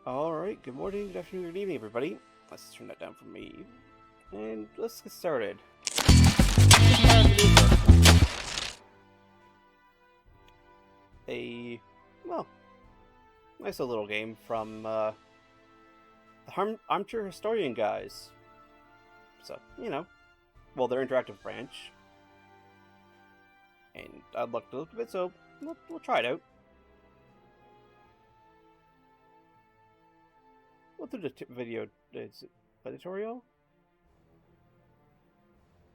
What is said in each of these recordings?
Alright, good morning, good afternoon, good evening, everybody. Let's turn that down for me. And let's get started. Well, nice little game from the Armchair Historian guys. So, well, their interactive branch. And I'd like to look at it, so we'll try it out. We'll do the video. Is it the tutorial?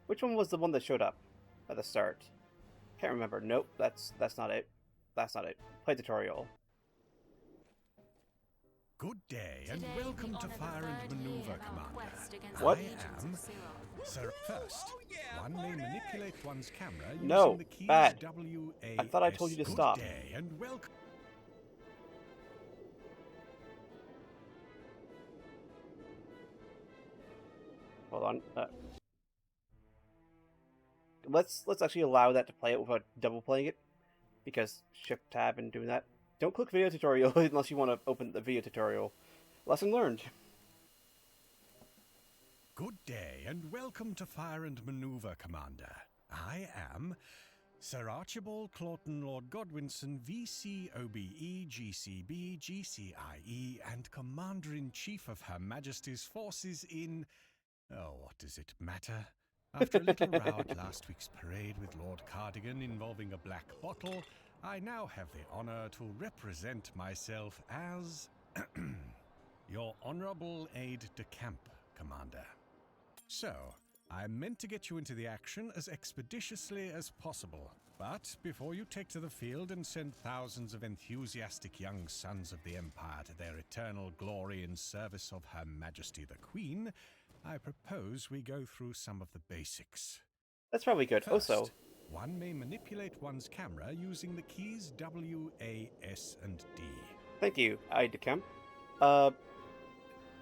Which one was the one that showed up at the start? Can't remember. Nope, that's not it. That's not it. Play tutorial. Good day and welcome to Fire and Maneuver Commander. What? I am Sir. First, one may manipulate one's camera using No, the keys bad. WAS. I thought I told you to stop. Good day and welcome. Hold on. Let's actually allow that to play it without double playing it, because Shift Tab and doing that. Don't click video tutorial unless you want to open the video tutorial. Lesson learned. Good day and welcome to Fire and Maneuver Commander. I am Sir Archibald Claughton Lord Godwinson, VC OBE GCB GCIE and Commander-in-Chief of Her Majesty's Forces in... Oh, what does it matter? After a little row at last week's parade with Lord Cardigan involving a black bottle, I now have the honor to represent myself as your honorable aide-de-camp, Commander. So, I meant to get you into the action as expeditiously as possible. But before you take to the field and send thousands of enthusiastic young sons of the Empire to their eternal glory in service of Her Majesty the Queen, I propose we go through some of the basics. That's probably good. First, Also, one may manipulate one's camera using the keys W, A, S, and D. thank you, Idecamp.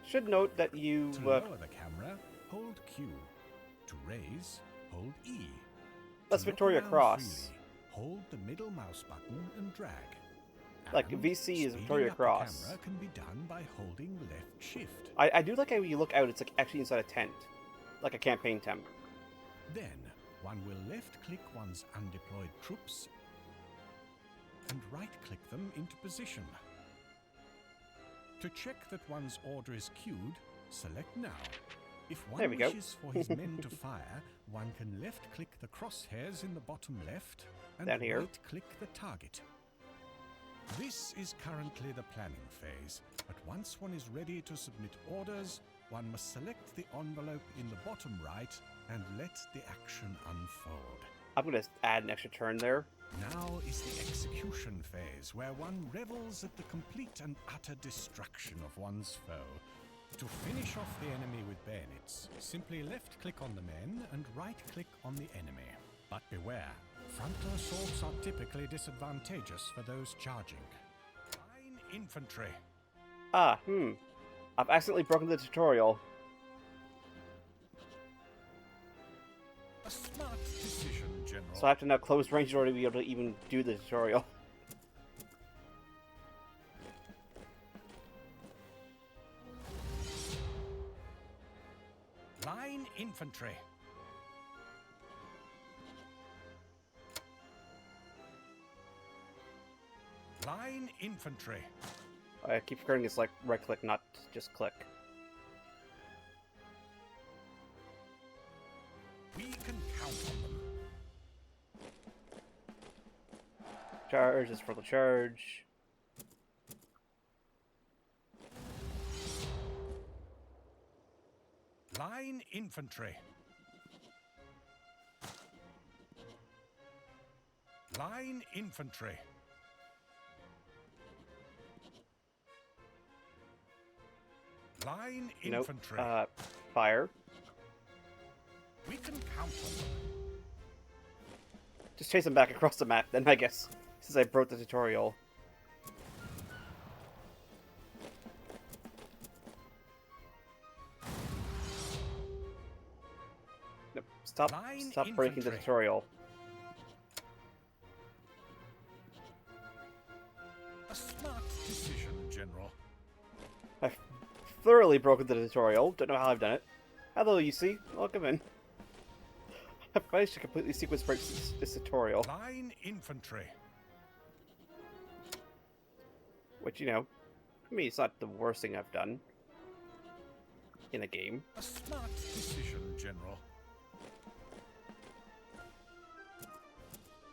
Should note that you... To lower the camera, hold Q. To raise, hold E. That's To look Victoria around Cross. freely, hold the middle mouse button and drag. Like, And VC is speeding Victoria up the Cross. camera can be done by holding left shift. I do like how you look out, it's like actually inside a tent. Like a campaign tent. Then, one will left-click one's undeployed troops and right-click them into position. To check that one's order is queued, select Now. If There one we go. wishes for his men to fire, one can left-click the crosshairs in the bottom left and Down here. right-click the target. This is currently the planning phase, but once one is ready to submit orders, one must select the envelope in the bottom right and let the action unfold. I'm gonna add an extra turn there. Now is the execution phase, where one revels at the complete and utter destruction of one's foe. To finish off the enemy with bayonets, simply left-click on the men and right-click on the enemy. But beware, frontal assaults are typically disadvantageous for those charging. Line infantry. I've accidentally broken the tutorial. A smart decision, General. So I have to now close range in order to be able to even do the tutorial. Line infantry. Line infantry. I keep forgetting it's like right click, not just click. We can count on them. Charge is for the charge. Line infantry. Line infantry. Line Nope. infantry. Fire. We can count on them. Just chase them back across the map then, I guess. Since I broke the tutorial. Nope. Stop Line breaking the infantry. tutorial. A smart decision, General. I've thoroughly broken the tutorial. Don't know how I've done it. Hello, you see? Welcome in. I've managed to completely sequence break this tutorial. Line infantry. Which, you know, I mean, it's not the worst thing I've done in a game. A smart decision, General.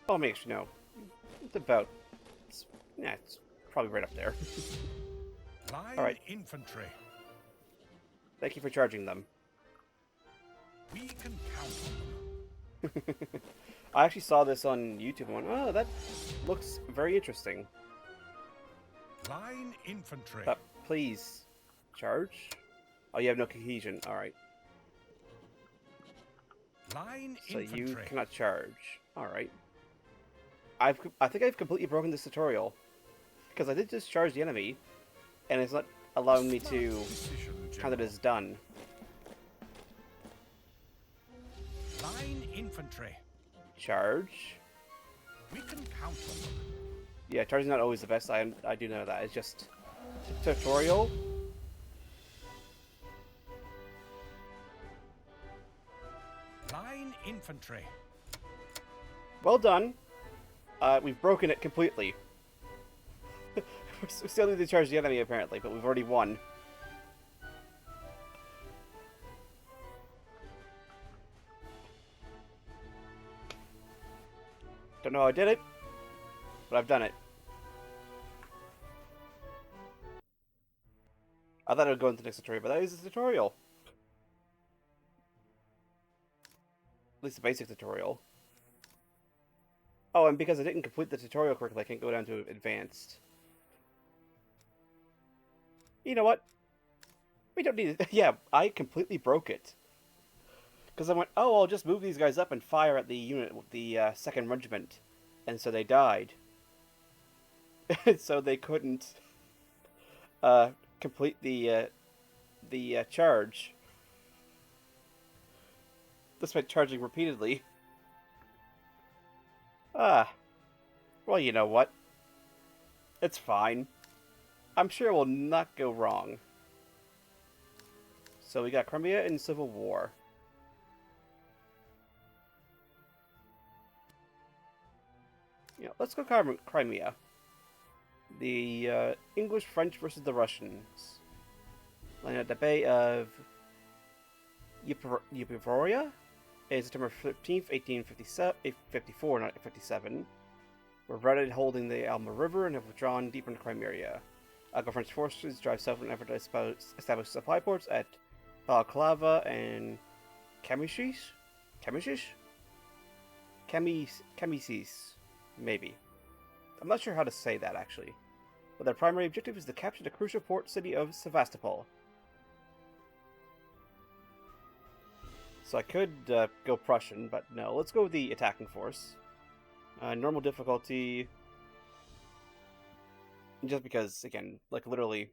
Oh, me actually no. It's about... it's probably right up there. Line Alright. infantry. Thank you for charging them. We can count on them. I actually saw this on YouTube and went, oh, that looks very interesting. Line infantry. Please, charge? Oh, you have no cohesion. Alright. Line So infantry. you cannot charge. Alright. I think I've completely broken this tutorial. Because I did just charge the enemy, and it's not allowing me to count it as done. Line infantry. Charge. We can count on them. Yeah, charging not always the best. I do know that. It's just tutorial. Line infantry. Well done. We've broken it completely. We still need to charge the enemy apparently, but we've already won. Don't know how I did it, but I've done it. I thought I would go into the next tutorial, but that is a tutorial. At least the basic tutorial. Oh, and because I didn't complete the tutorial correctly, I can't go down to advanced. You know what? We don't need it. Yeah, I completely broke it. Because I went, oh, I'll just move these guys up and fire at the unit, the 2nd Regiment. And so they died. So they couldn't complete the charge. Despite charging repeatedly. Well, you know what? It's fine. I'm sure it will not go wrong. So we got Crimea and Civil War. Yeah, let's go Crimea. The English, French versus the Russians. Lying at the Bay of Ypsilanti is September 15th, 1854, not 57. We're routed holding the Alma River and have withdrawn deeper into Crimea area. French forces drive south in an effort to establish supply ports at Balaclava and Kamishish? Kamisis, maybe. I'm not sure how to say that, actually. But their primary objective is to capture the crucial port city of Sevastopol. So I could go Prussian, but no. Let's go with the attacking force. Normal difficulty. Just because, again, like literally,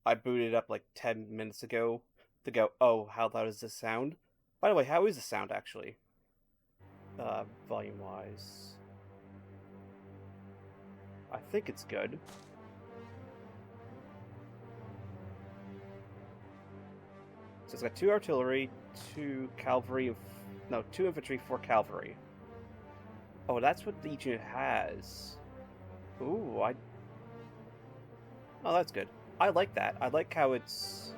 I booted up like 10 minutes ago to go, oh, how loud does this sound? By the way, how is the sound actually? Volume-wise. I think it's good. So it's got 2 artillery, 2 cavalry, no, 2 infantry, 4 cavalry. Oh, that's what each unit has. Ooh, oh, that's good. I like that. I like how it's...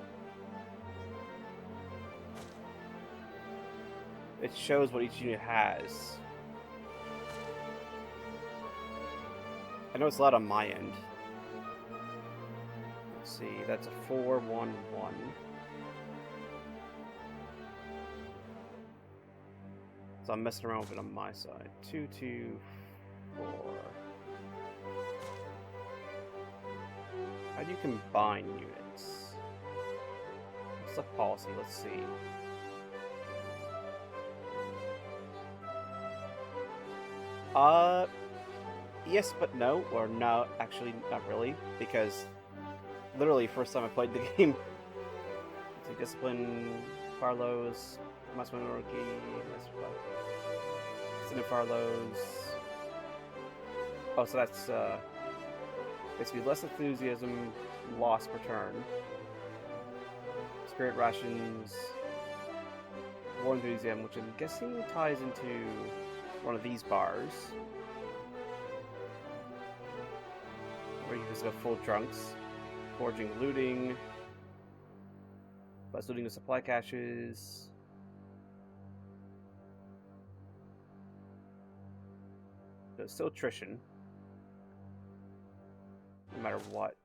It shows what each unit has. I know it's loud on my end. Let's see, that's a 4-1-1. So I'm messing around with it on my side. 2-2-4. How do you combine units? What's the policy? Let's see. Yes, but no, or no, actually not really, because literally first time I played the game, let's see, discipline, Farlow's, mass minority, Farlow's. Oh, so that's basically less enthusiasm, loss per turn. spirit rations, war enthusiasm, which I'm guessing ties into one of these bars, where you just go full drunks, foraging, looting, plus looting the supply caches. So it's still attrition, no matter what.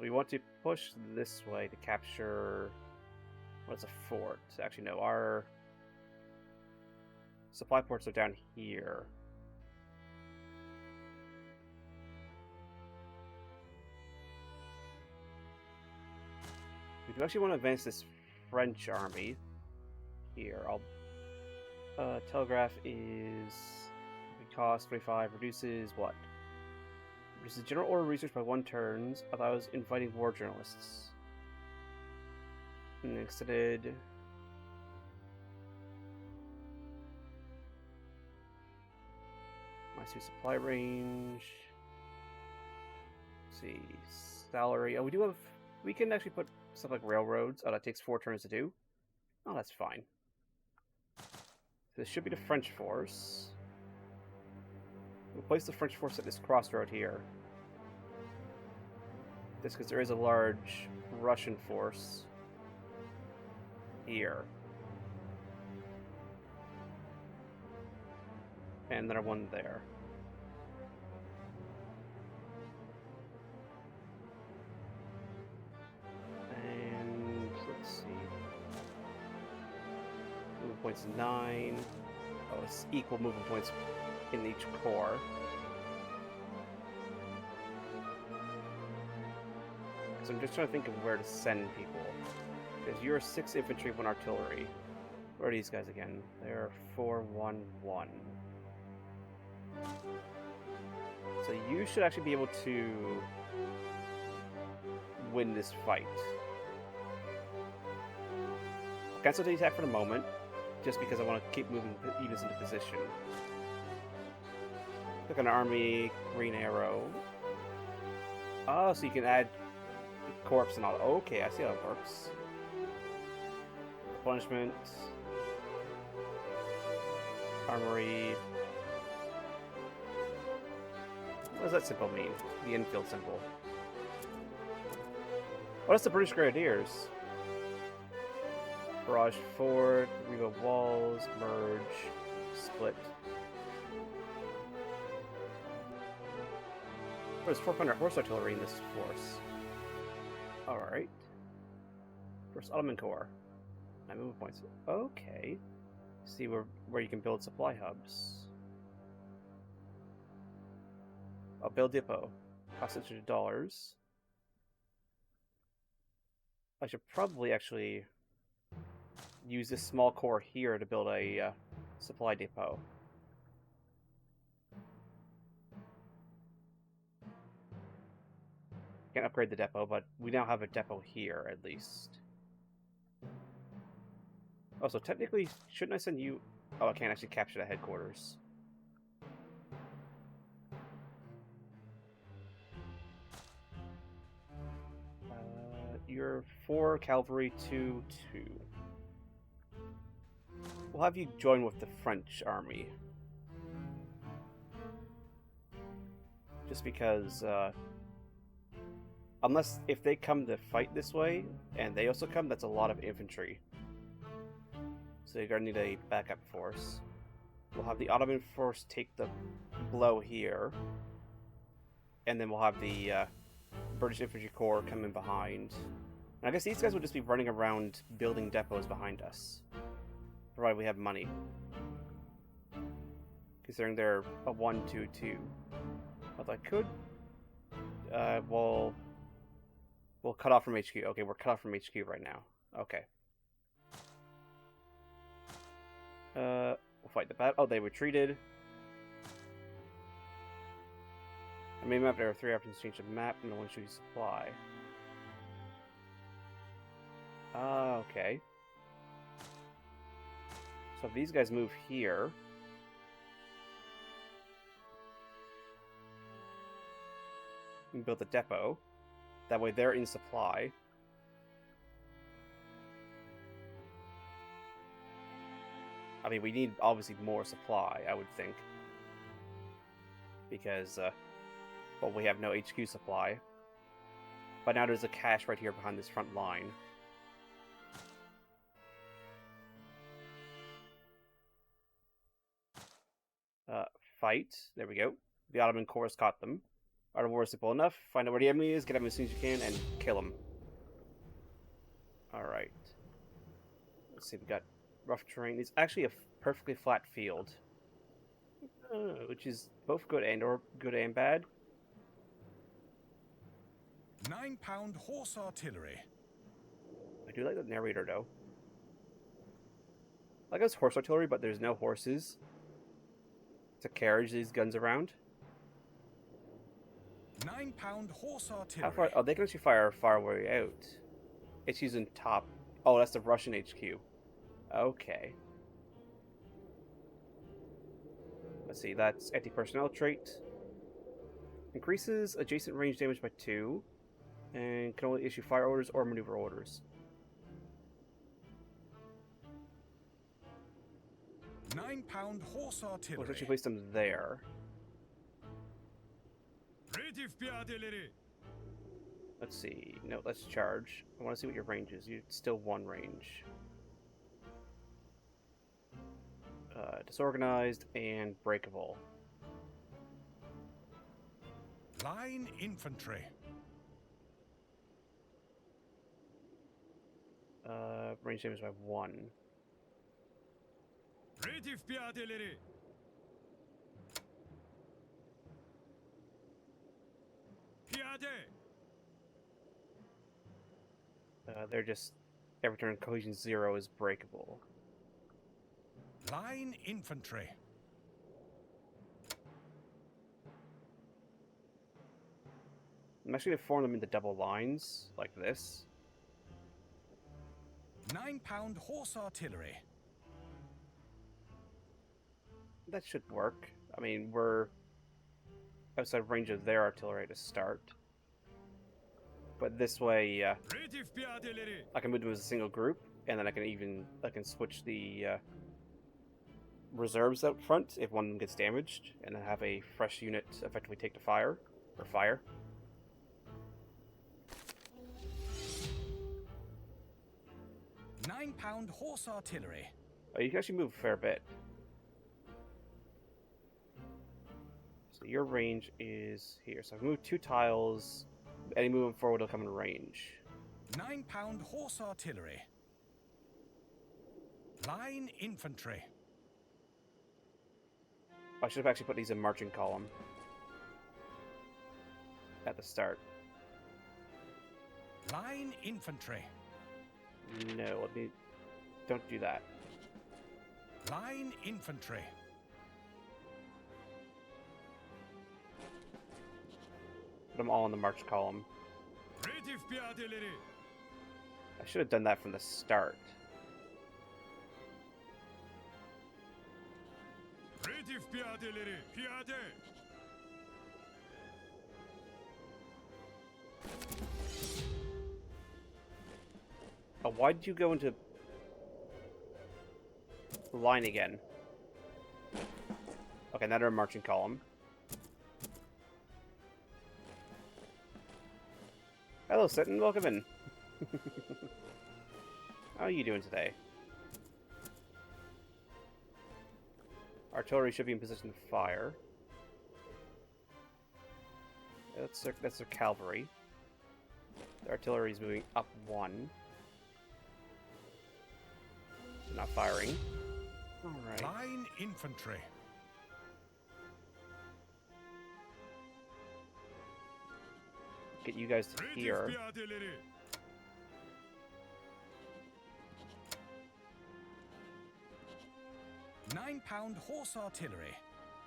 We want to push this way to capture... What's a fort? Actually, no, our supply ports are down here. We do actually want to advance this French army here. Telegraph is... cost 25, reduces what? Reduces general order research by 1 turn, allows inviting war journalists. And extended... My supply range. Let's see, salary. Oh, we do have... We can actually put stuff like railroads. Oh, that takes 4 turns to do. Oh, that's fine. So this should be the French force. We'll place the French force at this crossroad here. Just because there is a large Russian force here. And then one there. And let's see. Movement points 9. Oh, it's equal movement points in each corps. So I'm just trying to think of where to send people. Because you're 6 infantry, 1 artillery. Where are these guys again? They're 4-1-1. So you should actually be able to win this fight. I'll cancel the attack for the moment, just because I want to keep moving units into position. Click on army, green arrow. Oh, so you can add corpse and all. Okay, I see how it works. Punishment. Armory. What does that symbol mean? The infield symbol. What is the British Grenadiers? Barrage Fort, rebuild walls, merge, split. There's 400 horse artillery in this force. Alright. First Ottoman Corps. 9 movement points. Okay. See where you can build supply hubs. I'll build depot. Cost $600. I should probably actually use this small corps here to build a supply depot. Can't upgrade the depot, but we now have a depot here, at least. Oh, so technically, shouldn't I send you... Oh, I can't actually capture the headquarters. You're 4 cavalry, 2. We'll have you join with the French army. Just because, unless, if they come to fight this way, and they also come, that's a lot of infantry. So you're gonna need a backup force. We'll have the Ottoman force take the blow here. And then we'll have the British Infantry Corps come in behind. And I guess these guys will just be running around building depots behind us. Provided we have money. Considering they're a 1-2-2. Although I could... we'll cut off from HQ. Okay, we're cut off from HQ right now. Okay. We'll fight the battle. Oh, they retreated. I made a map. There are 3 options to change the map, and no one should supply. Okay. So if these guys move here... and build the depot. That way they're in supply. I mean, we need, obviously, more supply, I would think. Because, well, we have no HQ supply. But now there's a cache right here behind this front line. Fight. There we go. The Ottoman Corps caught them. Are the wars simple enough? Find out where the enemy is, get him as soon as you can, and kill him. Alright. Let's see, we got rough terrain. It's actually a perfectly flat field. Which is both good and bad. 9-pound horse artillery. I do like the narrator, though. I like it's horse artillery, but there's no horses to carry these guns around. 9-pound horse artillery. How far? Oh, they can actually fire far way out. It's using top. Oh, that's the Russian HQ. Okay. Let's see, that's anti-personnel trait. Increases adjacent range damage by 2. And can only issue fire orders or maneuver orders. 9-pound horse artillery. Let's actually place them there. Let's see. No, let's charge. I want to see what your range is. You're still 1 range. Disorganized and breakable. Line infantry. Range damage by 1. They're just every turn cohesion 0 is breakable. Line infantry. I'm actually gonna form them into double lines like this. 9-pound horse artillery. That should work. I mean, we're outside range of their artillery to start. But this way, I can move them as a single group, and then I can switch the reserves out front if one of them gets damaged, and then have a fresh unit effectively take the fire. 9-pound horse artillery. Oh, you can actually move a fair bit. So your range is here. So if I move 2 tiles, any movement forward will come in range. 9-pound horse artillery. Line infantry. I should have actually put these in marching column at the start. Line infantry. No, let me... Don't do that. Line infantry. Put them all in the march column. I should have done that from the start. Oh, why did you go into line again? Okay, now they're in marching column. Hello, Sitton. Welcome in. How are you doing today? Artillery should be in position to fire. That's their cavalry. The artillery is moving up 1. They're not firing. Alright. Line infantry. Get you guys to here. Nine-pound horse artillery.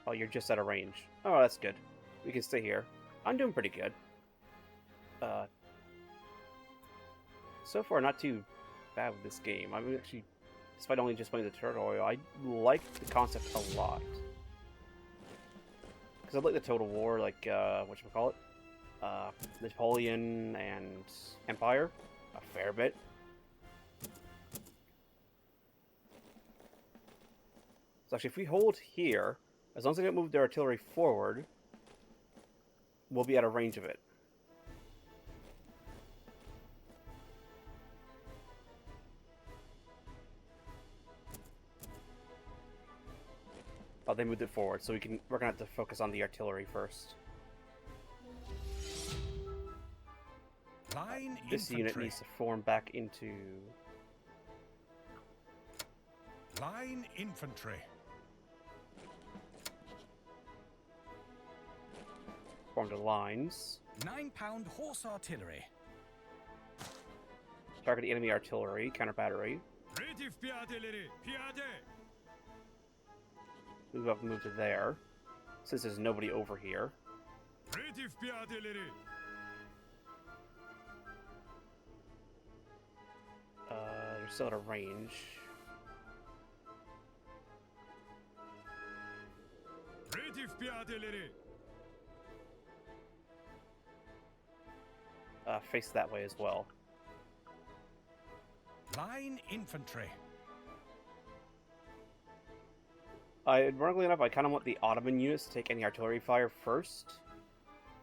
Oh, you're just out of range. Oh, that's good. We can stay here. I'm doing pretty good. So far, not too bad with this game. I'm actually, despite only just playing the tutorial, I like the concept a lot. Because I like the Total War, like, whatchamacallit? Napoleon and Empire. A fair bit. So actually, if we hold here, as long as they don't move their artillery forward, we'll be out of range of it. Oh, they moved it forward, so we're gonna have to focus on the artillery first. Line This infantry. unit needs to form back into... Line infantry. Form to lines. 9-pound horse artillery. Target the enemy artillery, counter battery. Move up and move to there, since there's nobody over here. They're still out of range. Face that way as well. Line infantry. Ironically enough, I kind of want the Ottoman units to take any artillery fire first,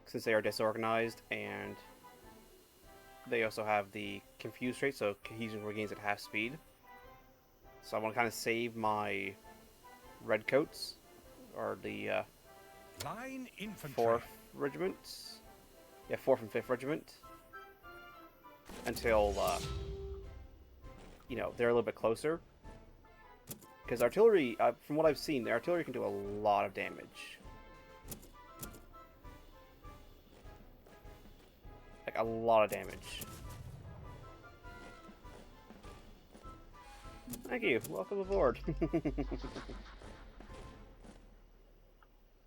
since they are disorganized, and they also have the confuse trait, so cohesion regains at half speed. So I want to kind of save my redcoats, or the Line infantry. 4th Regiment. Yeah, 4th and 5th Regiment. Until, you know, they're a little bit closer. Because artillery, from what I've seen, the artillery can do a lot of damage. Like, a lot of damage. Thank you. Welcome aboard.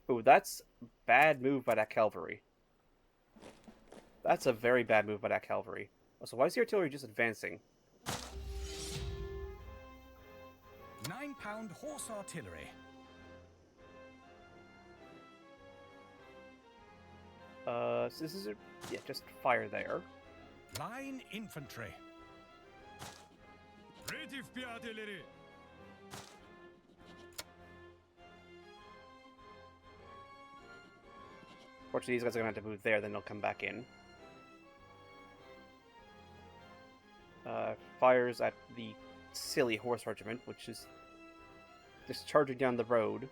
Ooh, that's bad move by that cavalry. That's a very bad move by that cavalry. So why is the artillery just advancing? 9-pound horse artillery. So this is yeah, just fire there. Line infantry. Fortunately, these guys are gonna have to move there, then they'll come back in. Fires at the silly horse regiment, which is just charging down the road.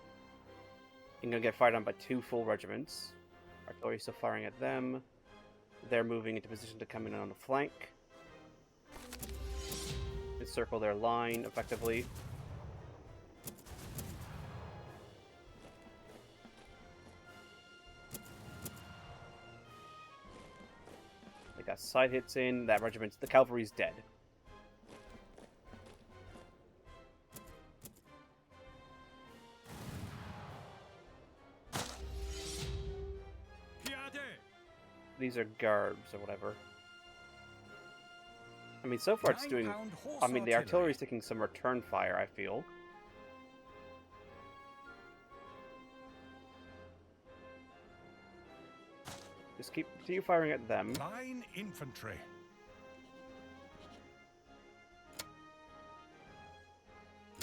And gonna get fired on by 2 full regiments. Artillery still firing at them. They're moving into position to come in on the flank. Encircle their line effectively. They got side hits in. That regiment, the cavalry's dead. These are guards or whatever. I mean, so far it's doing... I mean, the artillery's taking some return fire, I feel. Just continue firing at them. Line infantry.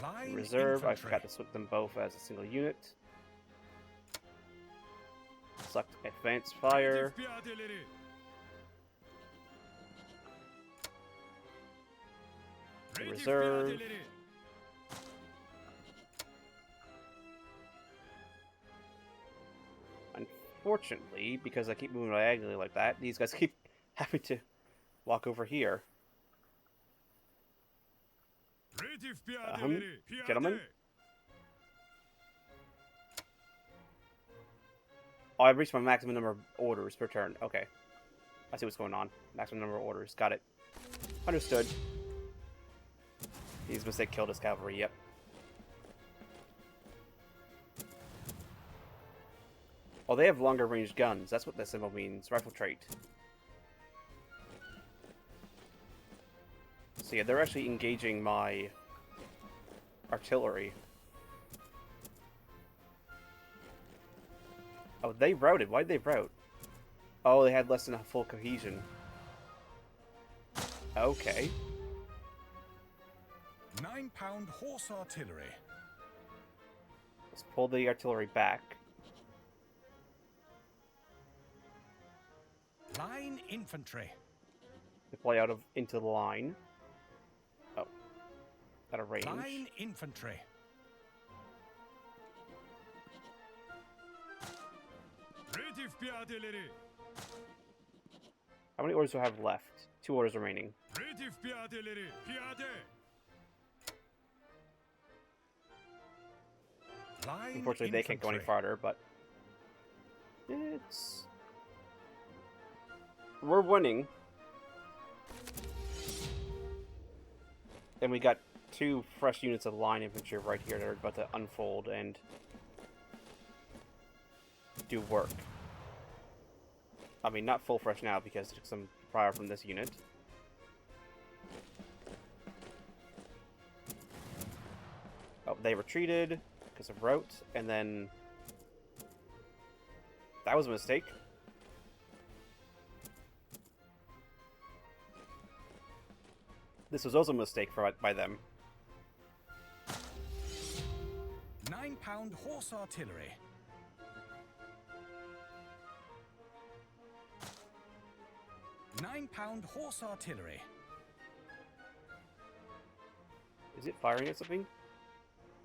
Line Reserve, I infantry. forgot to switch them both as a single unit. Select advanced fire. Reserve. Unfortunately, because I keep moving diagonally like that, these guys keep having to walk over here. Gentlemen? Oh, I've reached my maximum number of orders per turn. Okay. I see what's going on. Maximum number of orders. Got it. Understood. His mistake killed his cavalry, yep. Oh, they have longer range guns. That's what that symbol means. Rifle trait. So yeah, they're actually engaging my artillery. Oh, they routed. Why'd they rout? Oh, they had less than a full cohesion. Okay. 9-pound horse artillery. Let's pull the artillery back. Line infantry. Deploy out of into the line. Oh. Out of range. Line infantry. How many orders do I have left? 2 orders remaining. Line Unfortunately, they can't go any infantry. farther, but it's... We're winning. And we got 2 fresh units of line infantry right here that are about to unfold and do work. I mean, not full fresh now because it took some prior from this unit. Oh, they retreated because of route, and then that was a mistake. This was also a mistake by them. 9-pound horse artillery. Nine-pound horse artillery. Is it firing at something?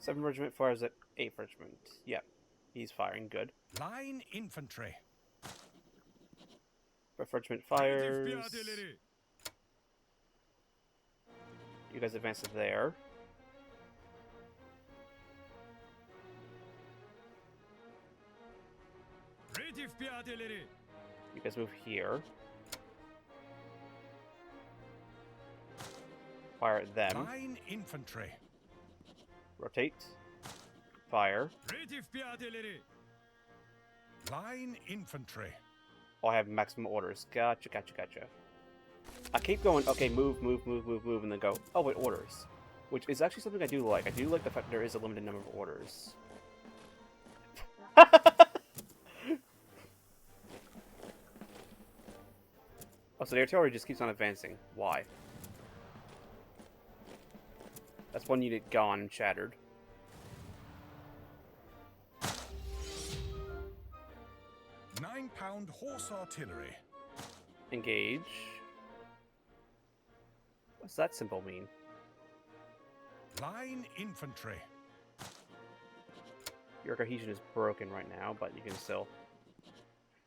7th Regiment fires at 8th Regiment. Yep, he's firing. Good. Line infantry. 5th Regiment fires. You guys advance to there. You guys move here. Fire at them. Line infantry. Rotate. Fire. Line infantry. Oh, I have maximum orders. Gotcha, gotcha, gotcha. I keep going, okay, move, move, move, move, move, and then go, oh, wait, orders. Which is actually something I do like. I do like the fact there is a limited number of orders. Oh, so the artillery just keeps on advancing. Why? That's 1 unit gone and shattered. Nine-pound horse artillery. Engage. What's that symbol mean? Line infantry. Your cohesion is broken right now, but you can still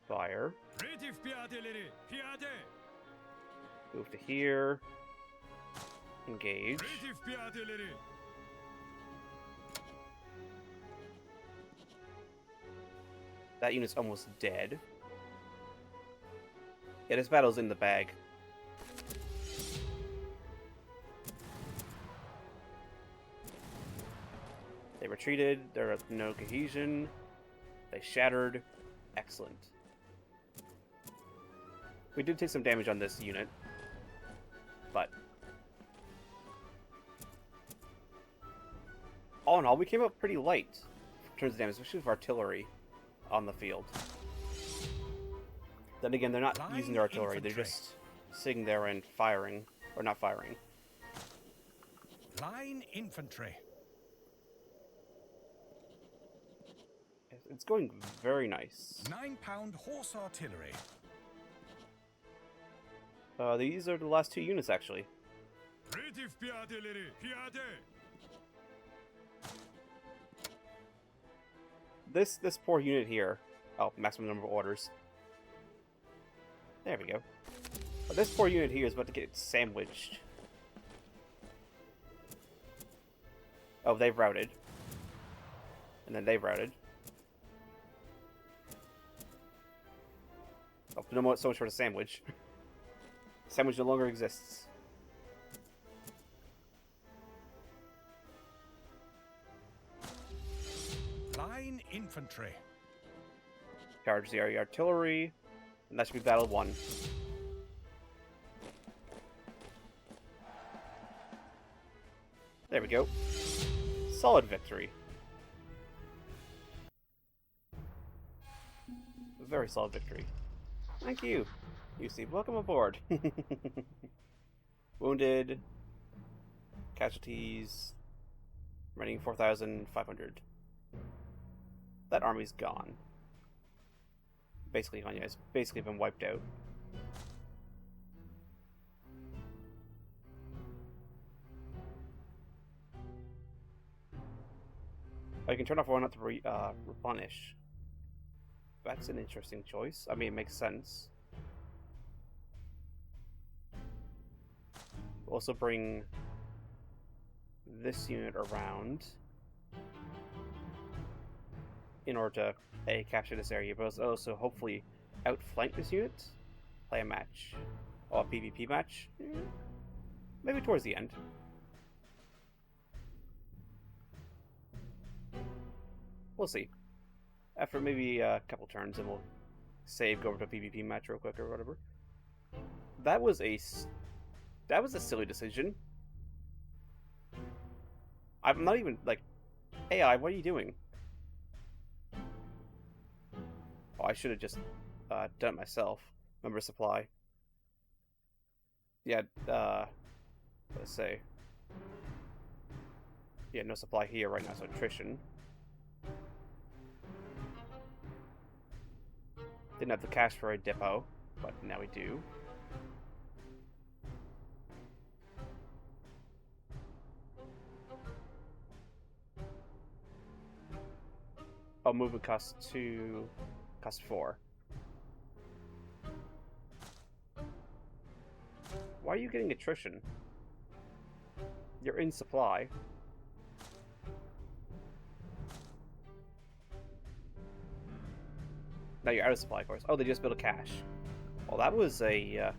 fire. Move to here. Engage. That unit's almost dead. Yeah, this battle's in the bag. They retreated. There are no cohesion. They shattered. Excellent. We did take some damage on this unit, but all in all, we came up pretty light in terms of damage, especially with artillery on the field. Then again, they're not using their artillery, infantry. they're just sitting there and firing, or not firing. Line infantry. It's going very nice. 9-pound horse artillery. These are the last 2 units, actually. This poor unit here. Oh, maximum number of orders. There we go. But this poor unit here is about to get sandwiched. Oh, they've routed. And then they've routed. Oh, no more, so much for the sandwich. Sandwich no longer exists. Line infantry. Charge the artillery. And that should be battle 1. There we go. Solid victory. Very solid victory. Thank you. UC, welcome aboard. Wounded. Casualties. Running 4,500. That army's gone. Basically gone, yeah. It's basically been wiped out. Oh, you can turn off or not to replenish. That's an interesting choice. I mean, it makes sense. We'll also bring this unit around in order to A, capture this area, but also hopefully outflank this unit. Play a match. Or a PvP match. Maybe towards the end. We'll see. After maybe a couple turns, and we'll save, go over to a PvP match real quick or whatever. That was a silly decision. I'm not even, like, AI, what are you doing? Oh, I should have just done it myself. Member supply. Yeah, let's say. Yeah, no supply here right now, so attrition. Didn't have the cash for a depot, but now we do. Oh, movement costs 2, costs 4. Why are you getting attrition? You're in supply. Now you're out of supply, of course. Oh, they just built a cache. Well, that was a...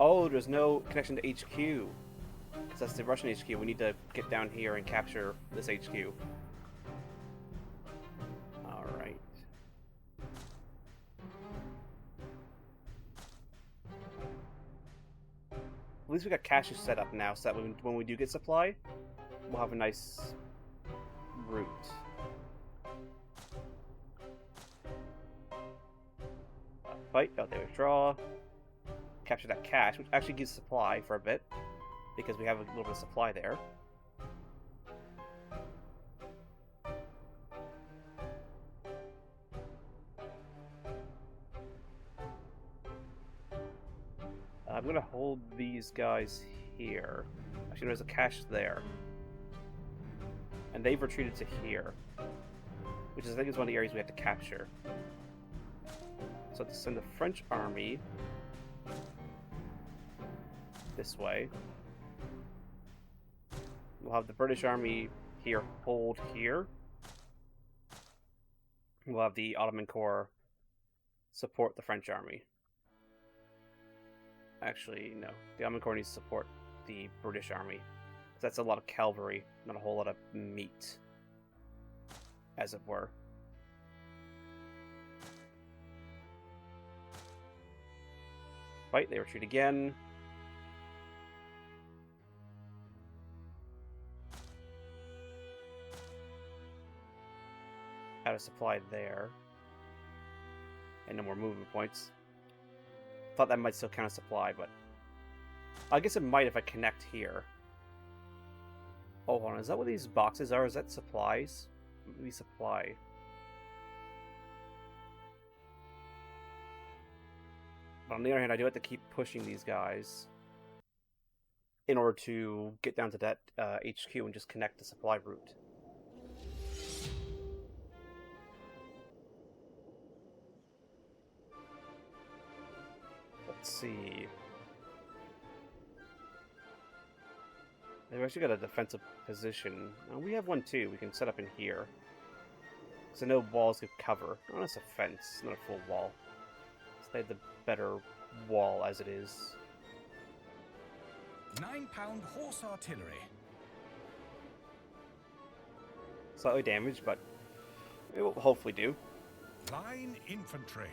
Oh, there's no connection to HQ. Because that's the Russian HQ. We need to get down here and capture this HQ. Alright. At least we got caches set up now, so that when we do get supply, we'll have a nice route. Fight. Oh, they withdraw. Capture that cache, which actually gives supply for a bit, because we have a little bit of supply there. I'm going to hold these guys here. Actually, there's a cache there. And they've retreated to here, which is, I think, is one of the areas we have to capture. So to send the French army this way. We'll have the British army here hold here. We'll have the Ottoman Corps support the French army. Actually, no. The Ottoman Corps needs to support the British army. That's a lot of cavalry, not a whole lot of meat, as it were. Fight, they retreat again. Out of supply there. And no more movement points. Thought that might still count as supply, but I guess it might if I connect here. Oh, hold on. Is that what these boxes are? Is that supplies? Maybe supply. But on the other hand, I do have to keep pushing these guys in order to get down to that HQ and just connect the supply route. Let's see. They've actually got a defensive position. We have one too. We can set up in here. Because I know walls give cover. Oh, it's a fence, not a full wall. So they have the better wall as it is. 9-pound horse artillery. Slightly damaged, but it will hopefully do. Line infantry.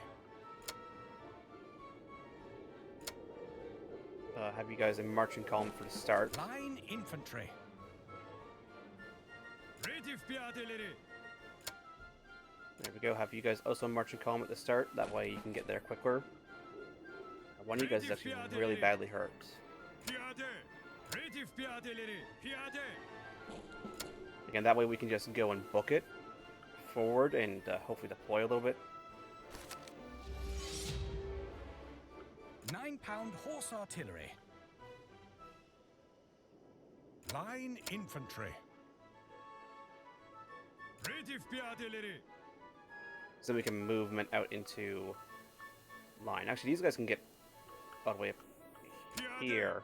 Have you guys in marching column for the start. Line infantry. There we go. Have you guys also march in column at the start. That way you can get there quicker. One of you guys is actually really badly hurt. Again, that way we can just go and book it forward and hopefully deploy a little bit. 9-pound horse artillery. Line infantry. So we can movement out into line. Actually, these guys can get all the way up here.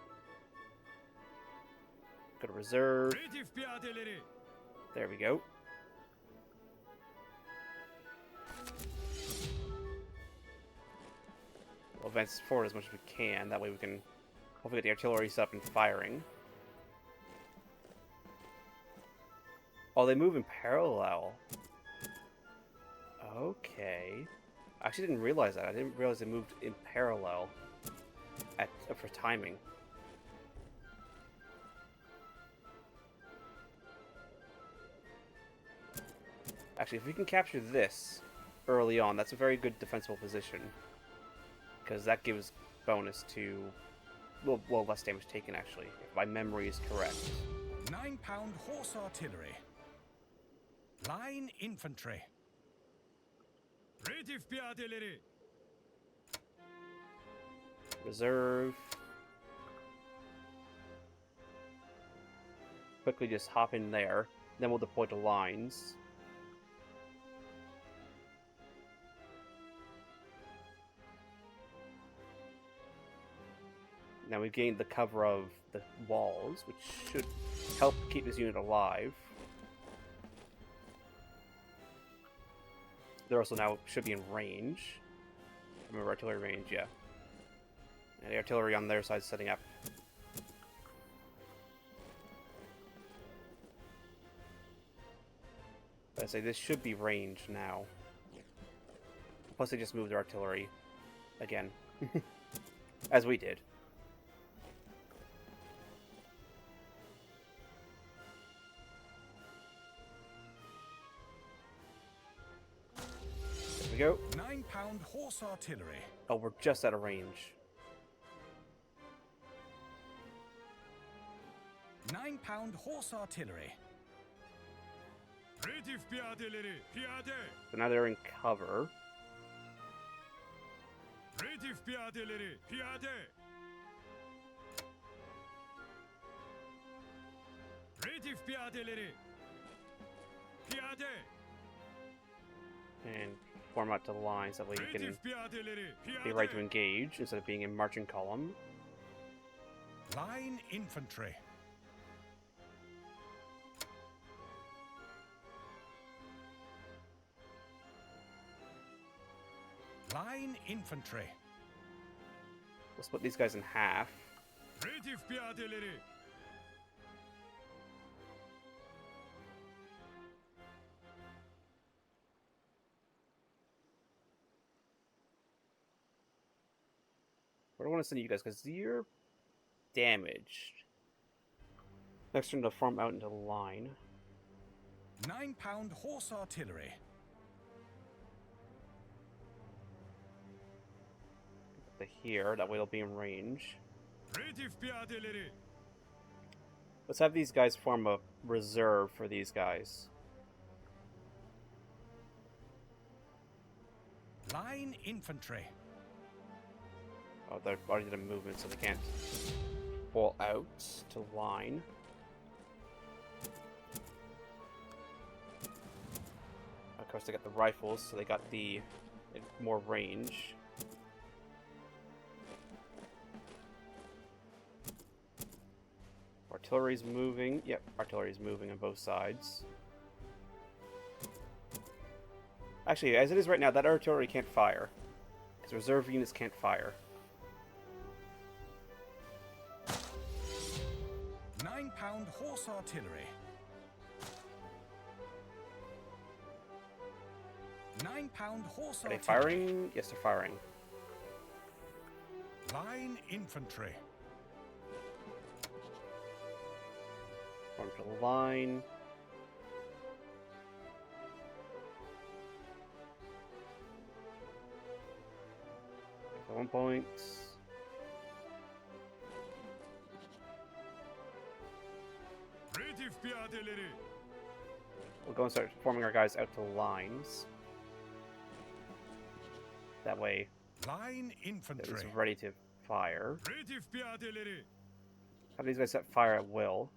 Go to reserve. There we go. We'll advance forward as much as we can. That way we can hopefully get the artillery up and firing. Oh, they move in parallel. Okay. I actually didn't realize that. I didn't realize they moved in parallel for timing. Actually, if we can capture this early on, that's a very good defensible position. Because that gives bonus to... Well, less damage taken, actually. If my memory is correct. 9-pound horse artillery. Line infantry. Reserve. Quickly just hop in there. Then we'll deploy to lines. Now we've gained the cover of the walls, which should help keep this unit alive. They're also now should be in range. Remember artillery range, yeah. And the artillery on their side is setting up. But I say this should be range now. Plus they just moved their artillery again. As we did. Go. 9-pound horse artillery. Oh, we're just out of range. 9-pound horse artillery. So now they're in cover. And form out to the lines, that way you can be ready to engage instead of being in marching column. Line infantry. Line infantry. We'll split these guys in half. I don't want to send you guys because you're damaged. Next turn to form out into line. 9-pound horse artillery. To here, that way they'll be in range. Let's have these guys form a reserve for these guys. Line infantry. Oh, they're already did a movement, so they can't pull out to line. Of course, they got the rifles, so they got the more range. Artillery's moving. Yep, artillery's moving on both sides. Actually, as it is right now, that artillery can't fire. Because reserve units can't fire. 9-pound horse artillery. 9-pound horse Are they artillery. firing? Yes, they're firing. Line infantry. Form to the line. 1 point. We'll go and start forming our guys out to lines. That way, Line they're infantry. ready to fire. Have these guys set fire at will.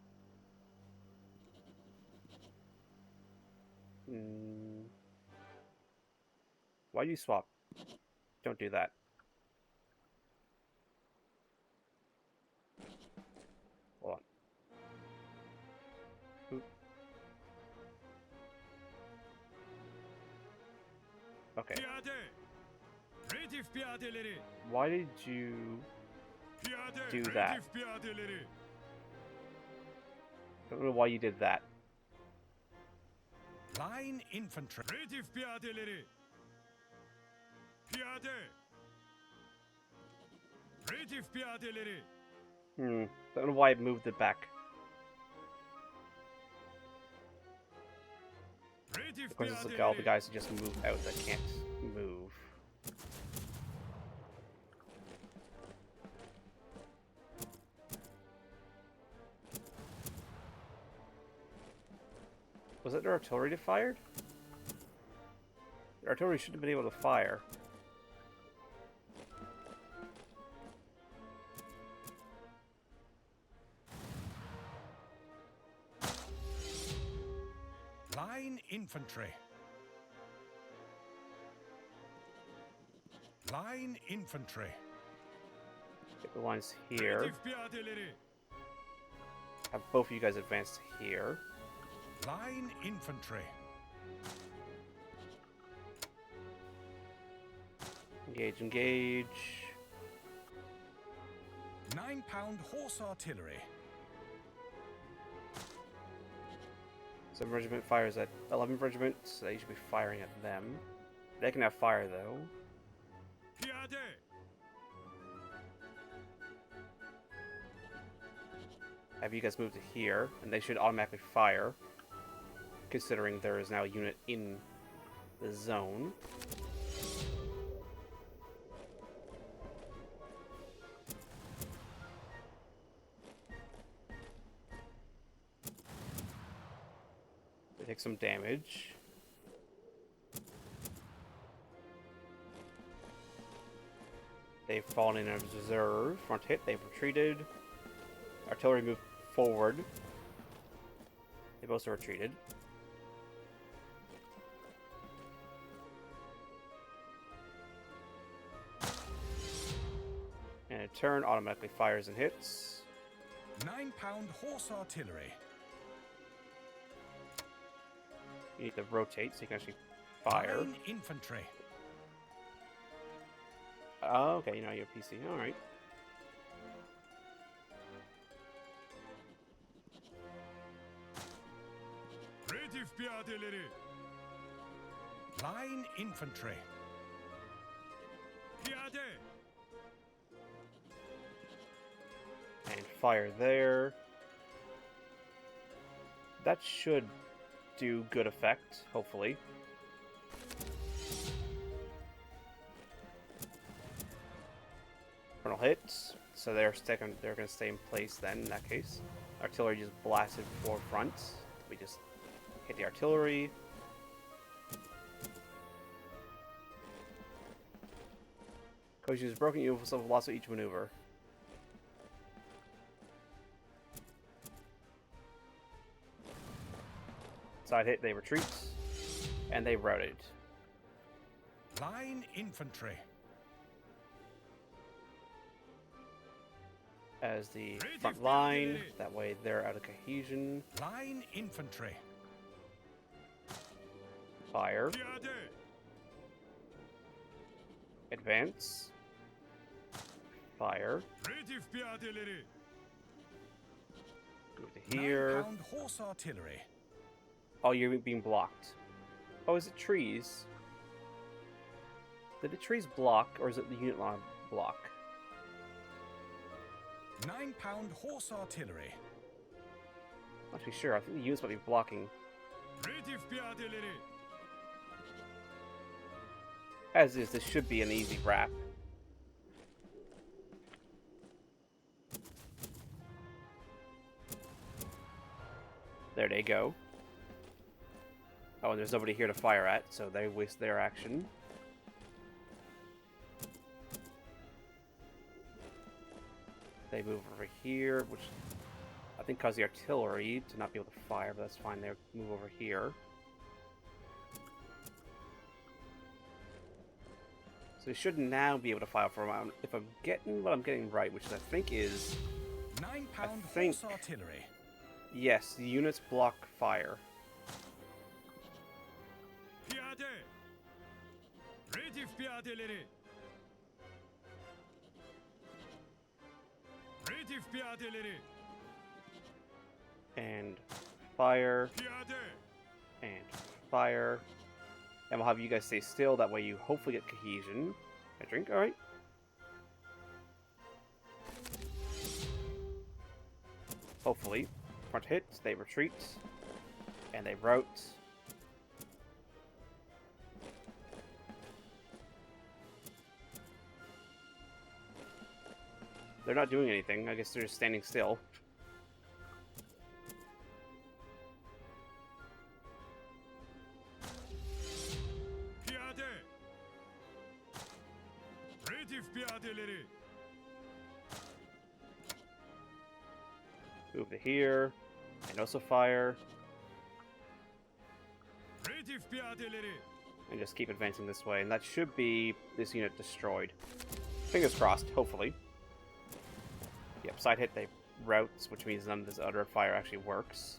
Why do you swap? Don't do that. Hold on. Oop. Okay. Why did you do that? I don't know why you did that. Line infantry. Don't know why I moved it back. Of course, it's like all the guys who just move out that can't move. Was it their artillery that fired? The artillery should have been able to fire. Line infantry. Line infantry. Get the lines here. Have both of you guys advance here. Line infantry. Engage, engage. 9-pound horse artillery. 7 regiment fires at 11 regiment, so they should be firing at them. They can have fire though. Have you guys move to here, and they should automatically fire, considering there is now a unit in the zone. They take some damage. They've fallen in a reserve. Front hit, they've retreated. Artillery moved forward. They've also retreated. And a turn automatically fires and hits. 9-pound horse artillery. You need to rotate so you can actually fire. Line infantry. Oh, okay, you know you're PC. Alright. Line infantry. And fire there. That should do good effect, hopefully. Frontal hits, so they're going to stay in place then in that case. Artillery just blasted forefront. We just hit the artillery. Coach uses broken unit for loss of each maneuver. Side hit, they retreat, and they routed. Line infantry. As the front line, that way they're out of cohesion. Line infantry. Fire. Advance. Fire. Move to here. 9-pound horse artillery. Oh, you're being blocked. Oh, is it trees? Did the trees block, or is it the unit line block? 9-pound horse artillery. Not too sure. I think the units might be blocking. As is, this should be an easy wrap. There they go. Oh, and there's nobody here to fire at, so they waste their action. They move over here, which I think caused the artillery to not be able to fire, but that's fine. They move over here. So they should now be able to fire for a round. If I'm getting what I'm getting right, which I think is... 9-pound horse artillery. Yes, the units block fire. And fire. And fire. And we'll have you guys stay still, that way you hopefully get cohesion. I drink, alright. Hopefully. Front hit, they retreat. And they rout. They're not doing anything, I guess they're just standing still. Move to here, and also fire. And just keep advancing this way, and that should be this unit destroyed. Fingers crossed, hopefully. Yep, side hit, they routes, which means none of this other fire actually works.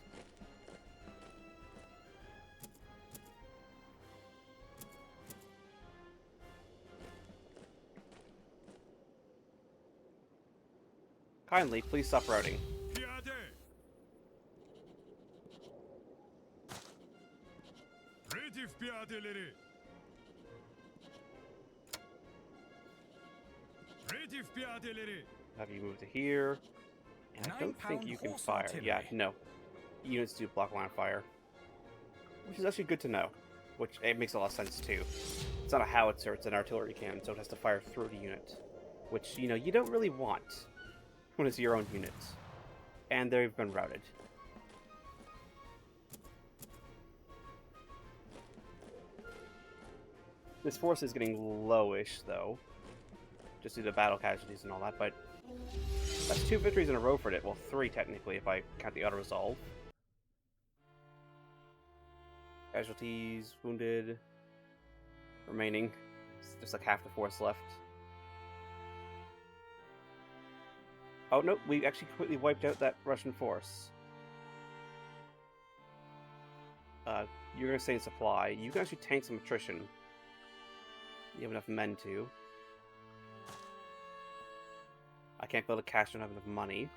Kindly, please stop routing. Have you move to here? And I don't think you can fire. Yeah, no. Units do block line of fire. Which is actually good to know. Which, it makes a lot of sense too. It's not a howitzer, it's an artillery cannon, so it has to fire through the unit. Which, you know, you don't really want when it's your own units. And they've been routed. This force is getting lowish, though. Just due to battle casualties and all that, but that's 2 victories in a row for it. Well, 3 technically, if I count the auto-resolve. Casualties, wounded, remaining. There's like half the force left. Oh, no, we actually completely wiped out that Russian force. You're going to stay in supply. You can actually tank some attrition. You have enough men to. I can't build a cache, I don't have enough money.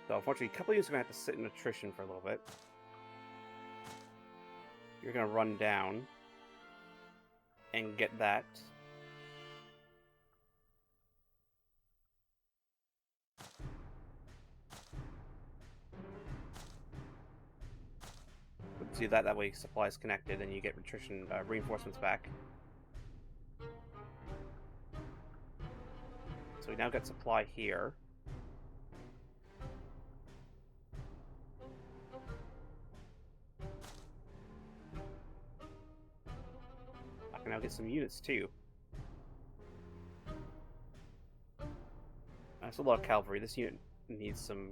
So unfortunately, a couple of you are going to have to sit in attrition for a little bit. You're going to run down and get that. Do that way supplies connected and you get attrition reinforcements back. So we now got supply here. I can now get some units too. That's a lot of cavalry. This unit needs some...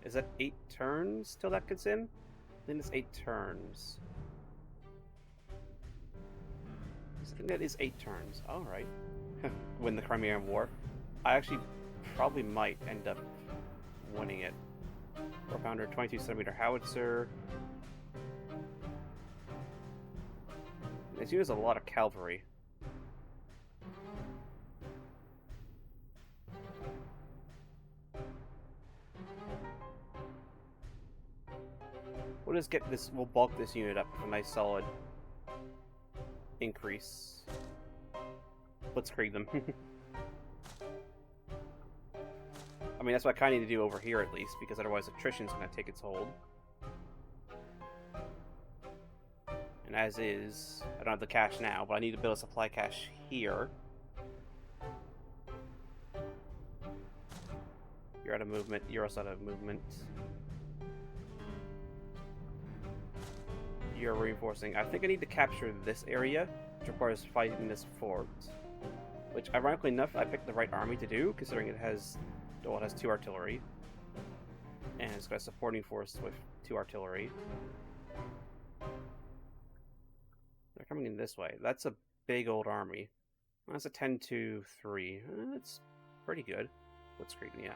Is that 8 turns till that gets in? I think it's 8 turns. I think that is 8 turns. Alright. Win the Crimean War. I actually probably might end up winning it. 4-pounder, 22cm howitzer. This uses a lot of cavalry. We'll just get this, we'll bulk this unit up with a nice solid increase. Blitzkrieg them. I mean, that's what I kind of need to do over here at least, because otherwise attrition's going to take its hold. And as is. I don't have the cache now, but I need to build a supply cache here. You're out of movement. You're also out of movement. You're reinforcing. I think I need to capture this area, which requires fighting this fort. Which, ironically enough, I picked the right army to do, considering it has 2 artillery. And it's got a supporting force with 2 artillery. They're coming in this way. That's a big old army. That's a 10-2-3. That's pretty good. Blitzkrieg, yeah.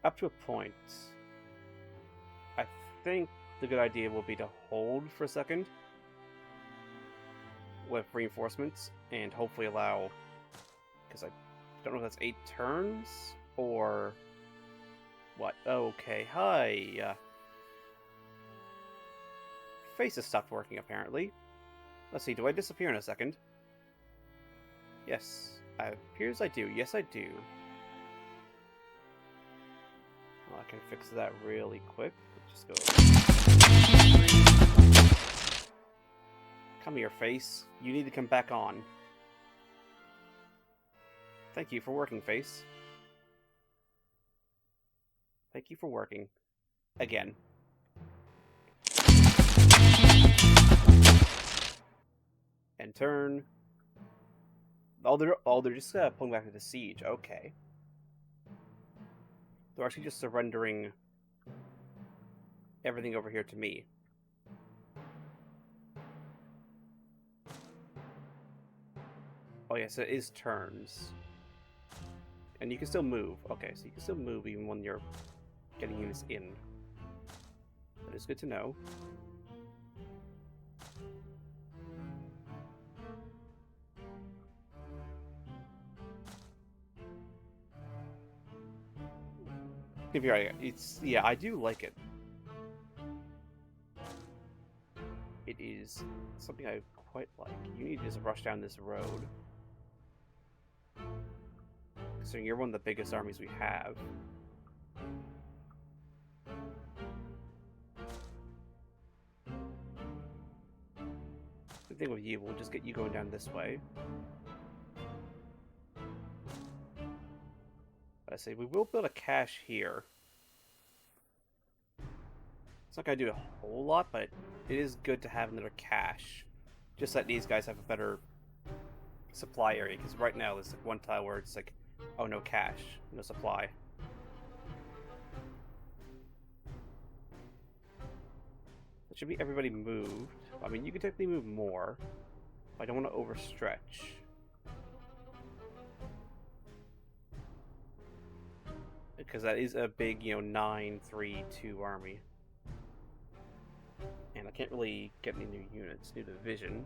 Up to a point. I think the good idea will be to hold for a second with reinforcements and hopefully allow, because I don't know if that's 8 turns or what. Okay, hi. Face has stopped working apparently. Let's see, do I disappear in a second? Yes, it appears I do. Yes, I do. Well, I can fix that really quick. Just go. Come here, face. You need to come back on. Thank you for working, face. Thank you for working. Again. And turn. Oh, they're just pulling back to the siege. Okay. They're actually just surrendering everything over here to me. Oh yes, it is turns. And you can still move. Okay, so you can still move even when you're getting units in. That is good to know. Yeah, I do like it. It is something I quite like. You need to just rush down this road. Considering you're one of the biggest armies we have. The thing with you, we'll just get you going down this way. I say we will build a cache here. It's not going to do a whole lot, but it is good to have another cache. Just that these guys have a better supply area, because right now there's like one tile where it's like, oh, no cache, no supply. That should be everybody moved. I mean, you can technically move more, but I don't want to overstretch. Because that is a big, 9-3-2 army. And I can't really get any new units, new division.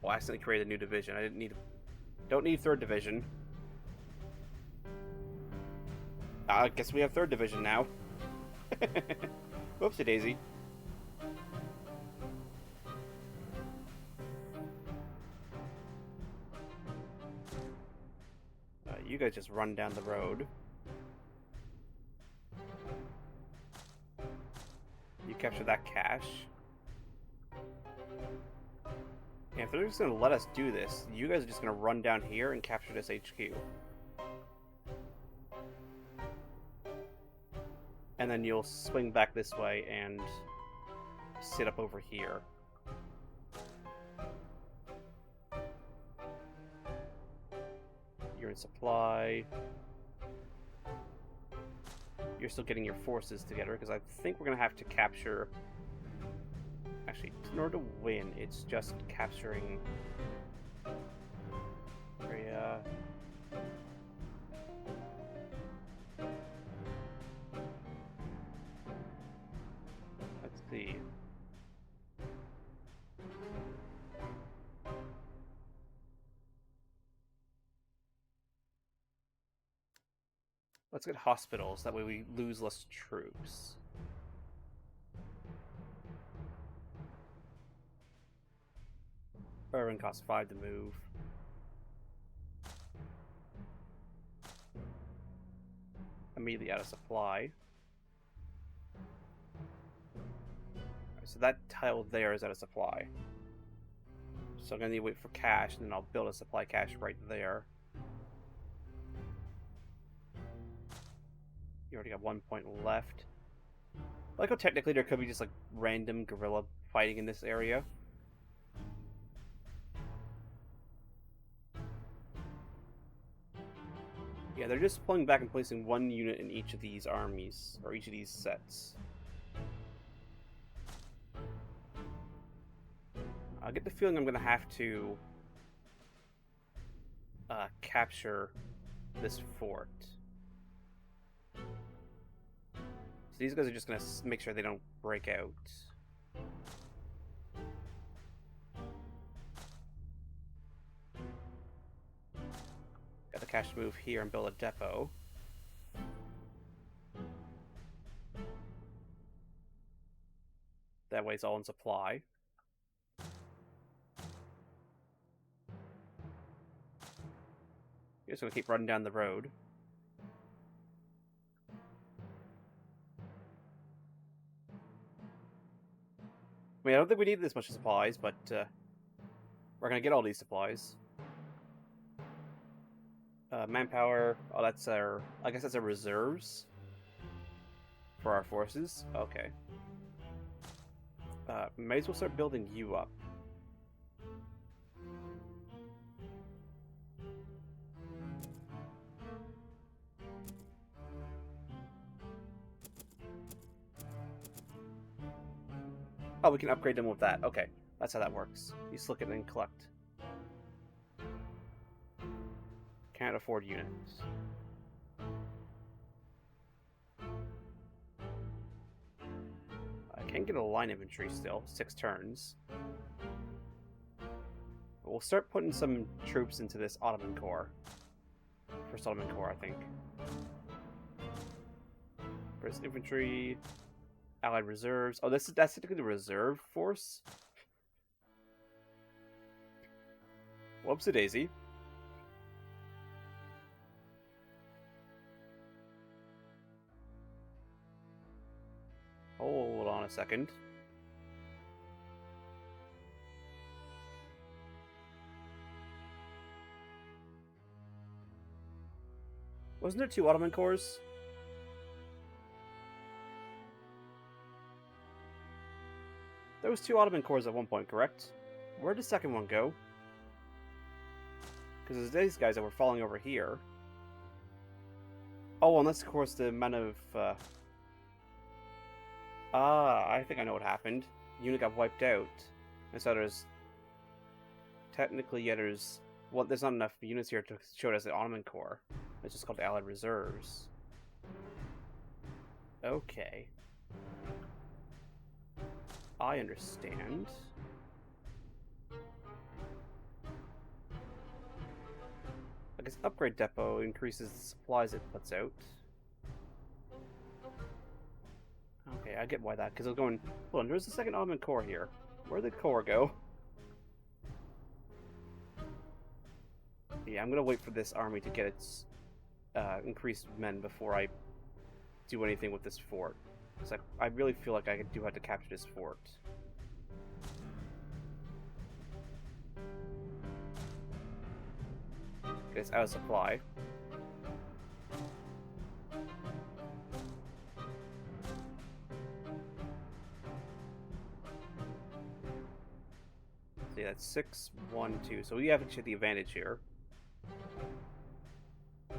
Well, I accidentally created a new division. I don't need 3rd division. I guess we have 3rd division now. Whoopsie daisy. You guys just run down the road. You capture that cache. And if they're just going to let us do this, you guys are just going to run down here and capture this HQ. And then you'll swing back this way and sit up over here. You're in supply. You're still getting your forces together, because I think we're going to have to capture... Actually, in order to win, it's just capturing... area... Let's see... Let's get hospitals, that way we lose less troops. Urban costs 5 to move. Immediately out of supply. So that tile there is out of supply. So I'm gonna need to wait for cash, and then I'll build a supply cache right there. You already got 1 point left. I like how technically there could be just like random guerrilla fighting in this area. Yeah, they're just pulling back and placing one unit in each of these armies, or each of these sets. I get the feeling I'm going to have to capture this fort. So these guys are just going to make sure they don't break out. Got the cash move here and build a depot. That way it's all in supply. You're just gonna keep running down the road. I mean, I don't think we need this much supplies, but we're gonna get all these supplies. Manpower. Oh, that's our. I guess that's our reserves for our forces. Okay. May as well start building you up. Oh, we can upgrade them with that. Okay, that's how that works. You just look at it and collect. Can't afford units. I can get a line infantry still. 6 turns. But we'll start putting some troops into this Ottoman Corps. First Ottoman Corps, I think. First infantry, allied reserves. Oh, that's typically the reserve force. Whoopsie daisy. Hold on a second. Wasn't there 2 Ottoman Corps? There was 2 Ottoman Corps at one point, correct? Where'd the second one go? Because there's these guys that were falling over here. Oh, and that's of course the amount of... I think I know what happened. Unit got wiped out. And so there's... Technically, yeah, there's... Well, there's not enough units here to show it as the Ottoman Corps. It's just called the Allied Reserves. Okay. I understand. I guess Upgrade Depot increases the supplies it puts out. Okay, I get why that, because I was going... Hold on, there's the second Ottoman Corps here. Where'd the Corps go? Yeah, I'm gonna wait for this army to get its increased men before I do anything with this fort. Because I really feel like I do have to capture this fort. It's out of supply. So yeah, that's 6, 1, 2. So we have actually the advantage here. So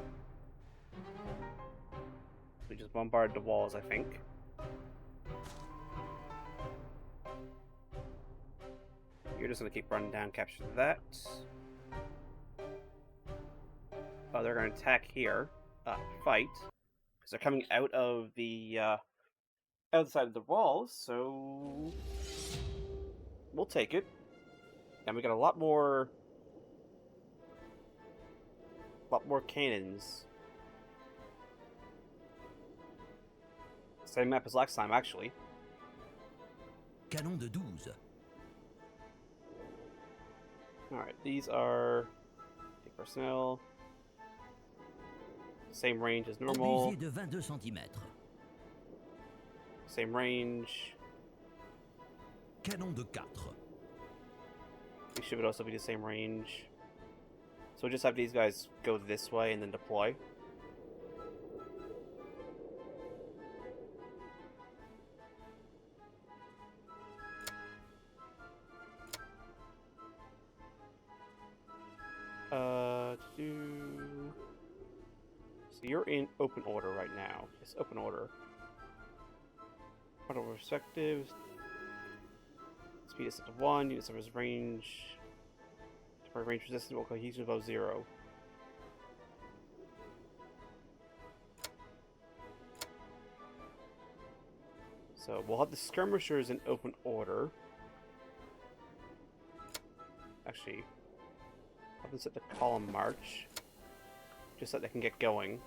we just bombard the walls, I think. You're just gonna keep running down, capture that. Oh, they're gonna attack here. Fight. Because they're coming out of the outside of the walls, so we'll take it. And we got a lot more cannons. Same map as last time, actually. Canon de 12. Alright, these are personnel. Same range as normal. Obusier de 22 cm. Same range. Canon de 4. These should also be the same range. So we'll just have these guys go this way and then deploy. So you're in open order right now. It's open order. Auto perspectives. Speed is set to 1. Unit service range. Temporary range resistance will cohesion above 0. So we'll have the skirmishers in open order. Actually, I'll set the column march. Just so they can get going.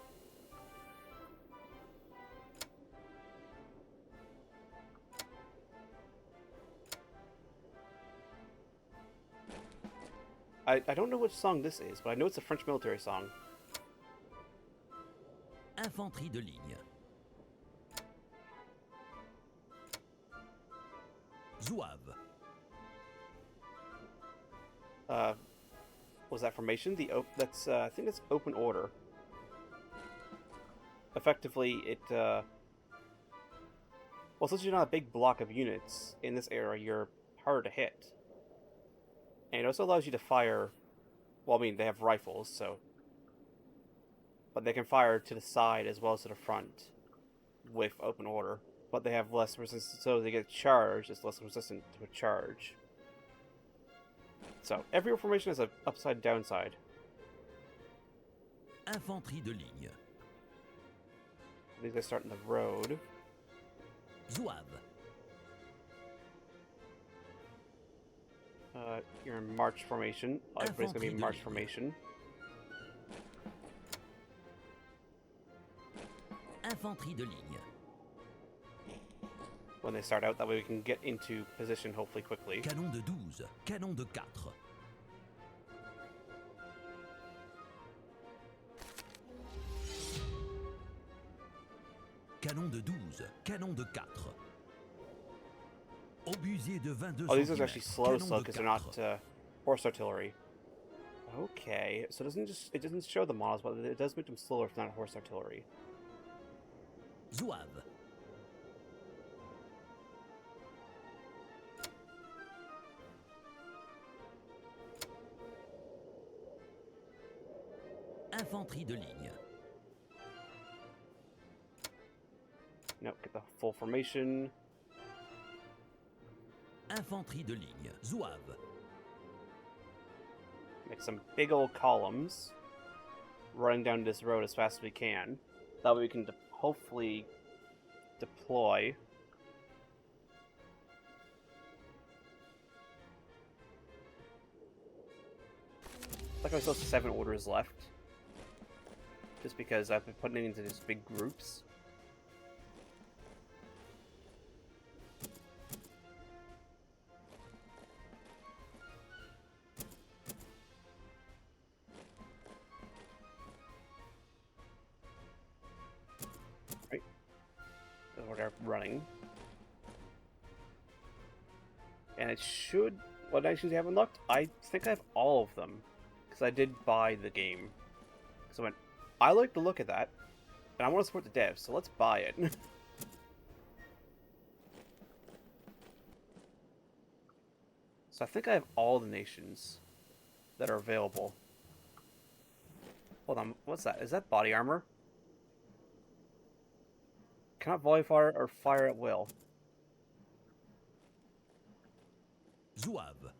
I don't know which song this is, but I know it's a French military song. Infanterie de ligne. Zouave. Was that formation? That's I think it's open order. Effectively, it well, since you're not a big block of units in this area, you're harder to hit. And it also allows you to fire. Well, I mean, they have rifles, so, but they can fire to the side as well as to the front with open order. But they have less resistance, so they get charged. It's less resistant to a charge. So every formation has an upside downside. Infanterie de ligne. These guys start in the road. Zouave. You're in march formation. Everybody's gonna be in march formation. Infanterie de ligne. When they start out, that way we can get into position hopefully quickly. Canon de 12. Canon de 4. Canon de 12. Canon de 4. Obusier de 22 Oh, these are actually slow canon de because they're 4. not horse artillery. Okay, so it doesn't show the models, but it does make them slower if not horse artillery. Zouave. Infanterie de ligne. Nope, get the full formation. Infanterie de ligne. Zouave. Make some big old columns running down this road as fast as we can. That way we can hopefully deploy. Like I still have 7 orders left. Just because I've been putting it into these big groups. Right. That's what they're running. And it should... What nations you have unlocked? I think I have all of them. Because I did buy the game. So I went, I like the look of that. And I want to support the devs, so let's buy it. So I think I have all the nations that are available. Hold on, what's that? Is that body armor? Cannot volley fire or fire at will. Zouave.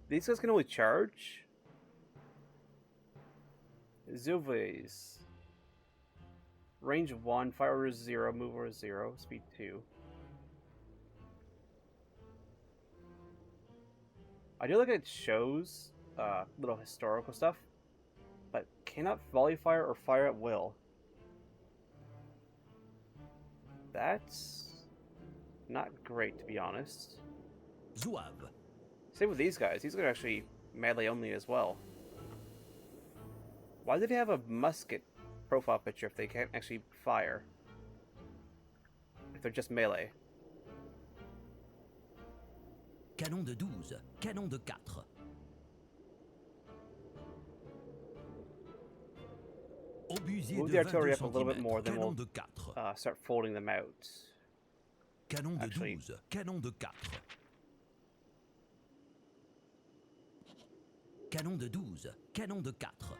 These guys can only charge? Zouaves. Range 1, fire order 0, move order 0, speed 2. I do like it shows little historical stuff, but cannot volley fire or fire at will. That's not great, to be honest. Zouave. Same with these guys. These guys are actually melee only as well. Why do they have a musket profile picture if they can't actually fire? they're just melee. Canon de 12. Canon de 4. Obusier Move de the artillery 22 up a little bit cm. more, then Canon we'll de 4. start folding them out. Canon de Actually- 12. Canon de 4. Canon de 12. Canon de 4.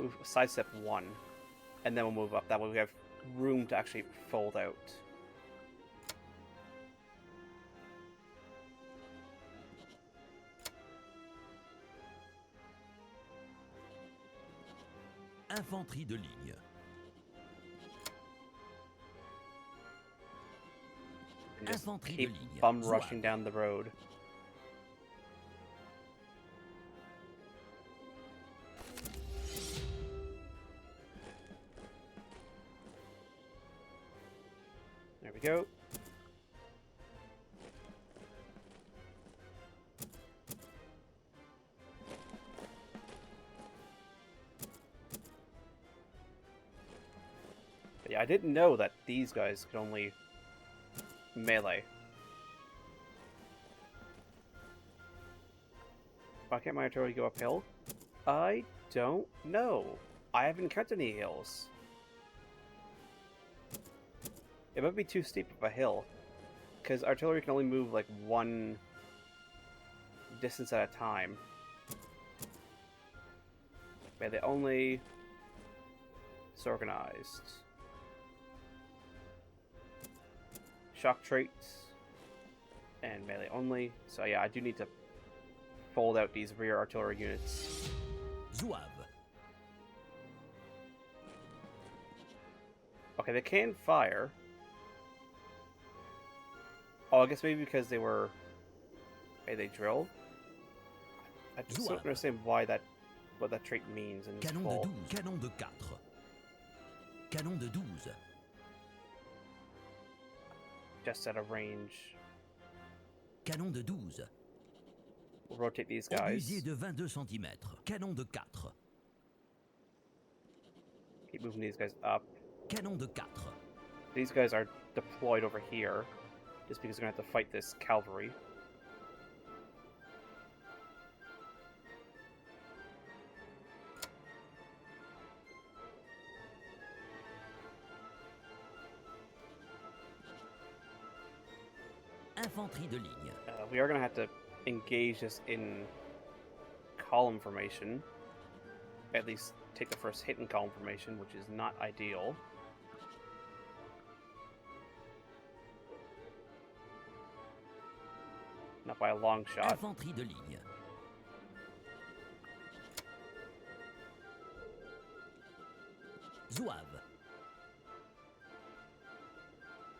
Move sidestep 1, and then we'll move up. That way we have room to actually fold out. Infanterie de ligne. And just Infanterie keep de ligne. bum Zouave. rushing down the road. There we go. But yeah, I didn't know that these guys could only melee. Why can't my artillery go uphill? I don't know. I haven't encountered any hills. It might be too steep of a hill, because artillery can only move like one distance at a time. Melee only. Disorganized. Shock traits. And melee only. So yeah, I do need to fold out these rear artillery units. Zouave. Okay, they can fire. Oh, I guess maybe because they were... Hey, they drill? I just don't understand why what that trait means in this Canon de full. 12. Canon de 4. Canon de 12. Just at a range. Canon de 12. We'll rotate these guys. Obusier de 22 cm. Canon de 4. Keep moving these guys up. Canon de 4. These guys are deployed over here, just because we're going to have to fight this cavalry. Infanterie de ligne. We are going to have to engage this in column formation. At least take the first hit in column formation, which is not ideal. Not by a long shot. Infanterie de ligne. Zouave.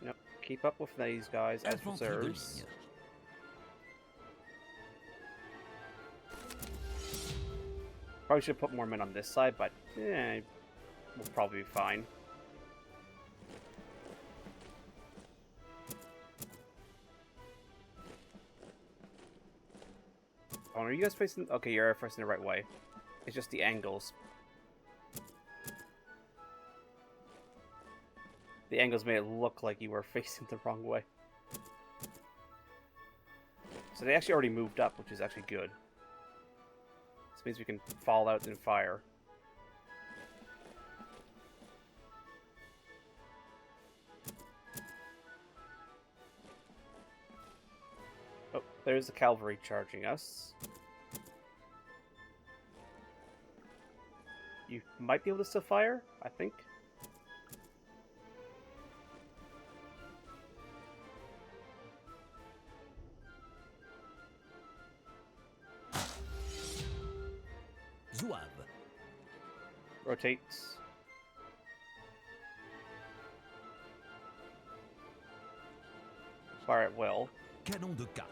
Nope. Keep up with these guys as Infanterie de reserves. ligne. Probably should put more men on this side, but we'll probably be fine. Oh, are you guys facing? Okay, you're facing the right way. It's just the angles. The angles made it look like you were facing the wrong way. So they actually already moved up, which is actually good. This means we can fall out and fire. Oh, there's the cavalry charging us. You might be able to still fire, I think. Zouave. Rotates. Fire at will. Canon de 4.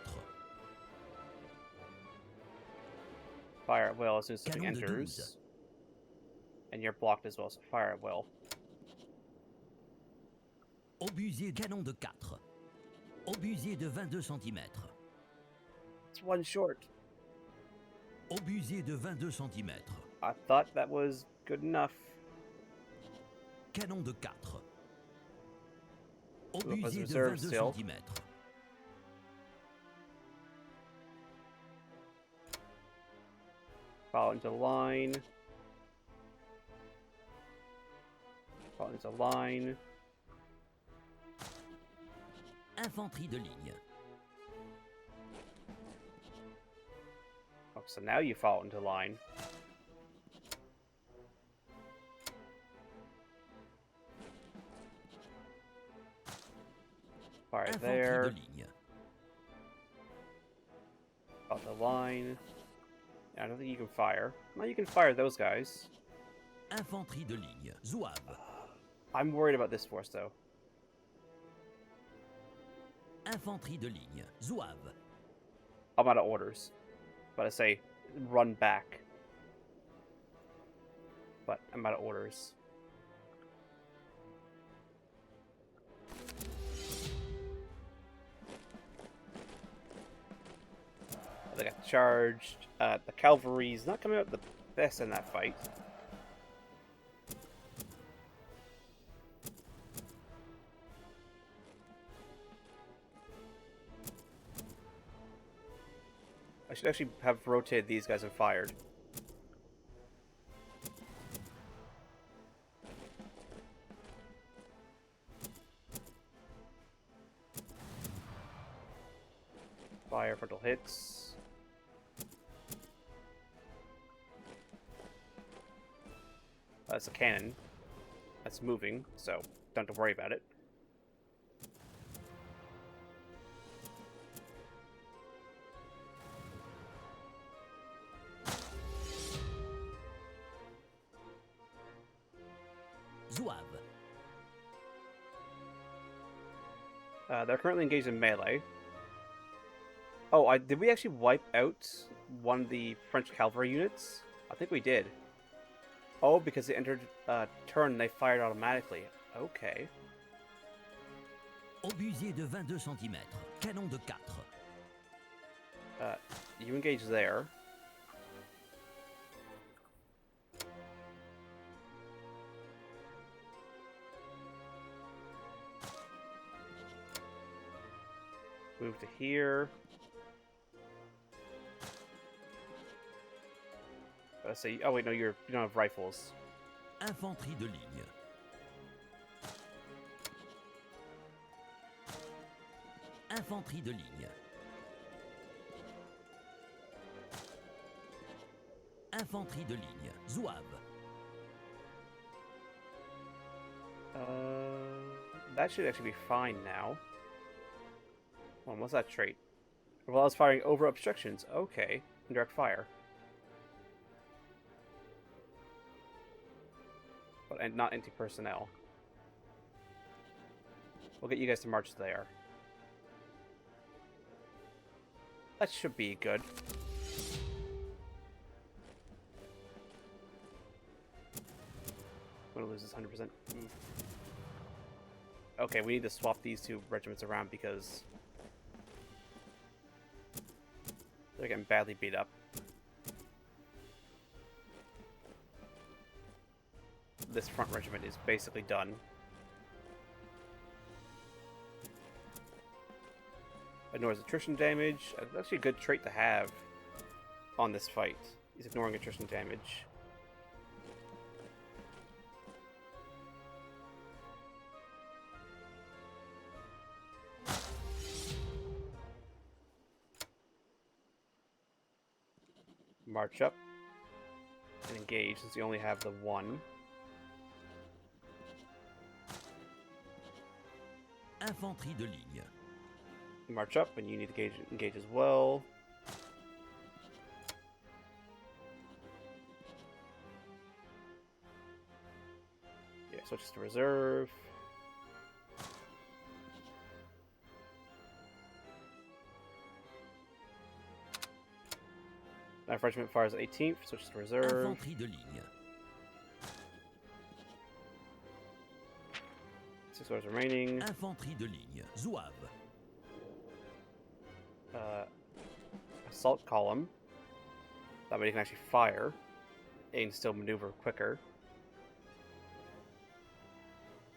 Fire at will as soon as something Canon de enters. 12. And you're blocked as well, so fire at will. Obusier canon de 4. Obusier de 22 cm. It's one short. Obusier de 22 cm. I thought that was good enough. Canon de 4. Obusier de reserve 22 still. cm. Follow into line. Follow into line. Infanterie de ligne. Oh, so now you fall into line. Fire Infanterie there. de ligne. Follow the line. Yeah, I don't think you can fire. No, you can fire those guys. Infanterie de ligne. Zouave. I'm worried about this force, though. Infanterie de ligne. Zouave. I'm out of orders. But I say, run back. But I'm out of orders. They got charged. The cavalry's not coming out the best in that fight. I should actually have rotated these guys and fired. Fire frontal hits. That's a cannon. That's moving, so don't have to worry about it. Zouave. They're currently engaged in melee. Oh, did we actually wipe out one of the French cavalry units? I think we did. Oh, because they entered turn, they fired automatically. Okay. Obusier de 22 cm. Canon de 4. You engage there. Move to here. Let's see. Oh wait, no, you don't have rifles. Infanterie de ligne. Infanterie de ligne. Infanterie de ligne. Zouave. That should actually be fine now. Hold on, what's that trait? While I was firing over obstructions. Okay. Indirect fire. But and not anti-personnel. We'll get you guys to march there. That should be good. I'm gonna lose this 100%. Okay, we need to swap these two regiments around because they're getting badly beat up. This front regiment is basically done. Ignores attrition damage. That's actually a good trait to have on this fight. He's ignoring attrition damage. March up and engage since you only have the one. Infanterie de ligne. March up and you need to engage as well. Yeah, switches to reserve. Knife regiment fires at 18th, switches to reserve. Infanterie de ligne. 6 hours remaining. Infanterie de ligne. Zouave. Assault column. That way you can actually fire and still maneuver quicker.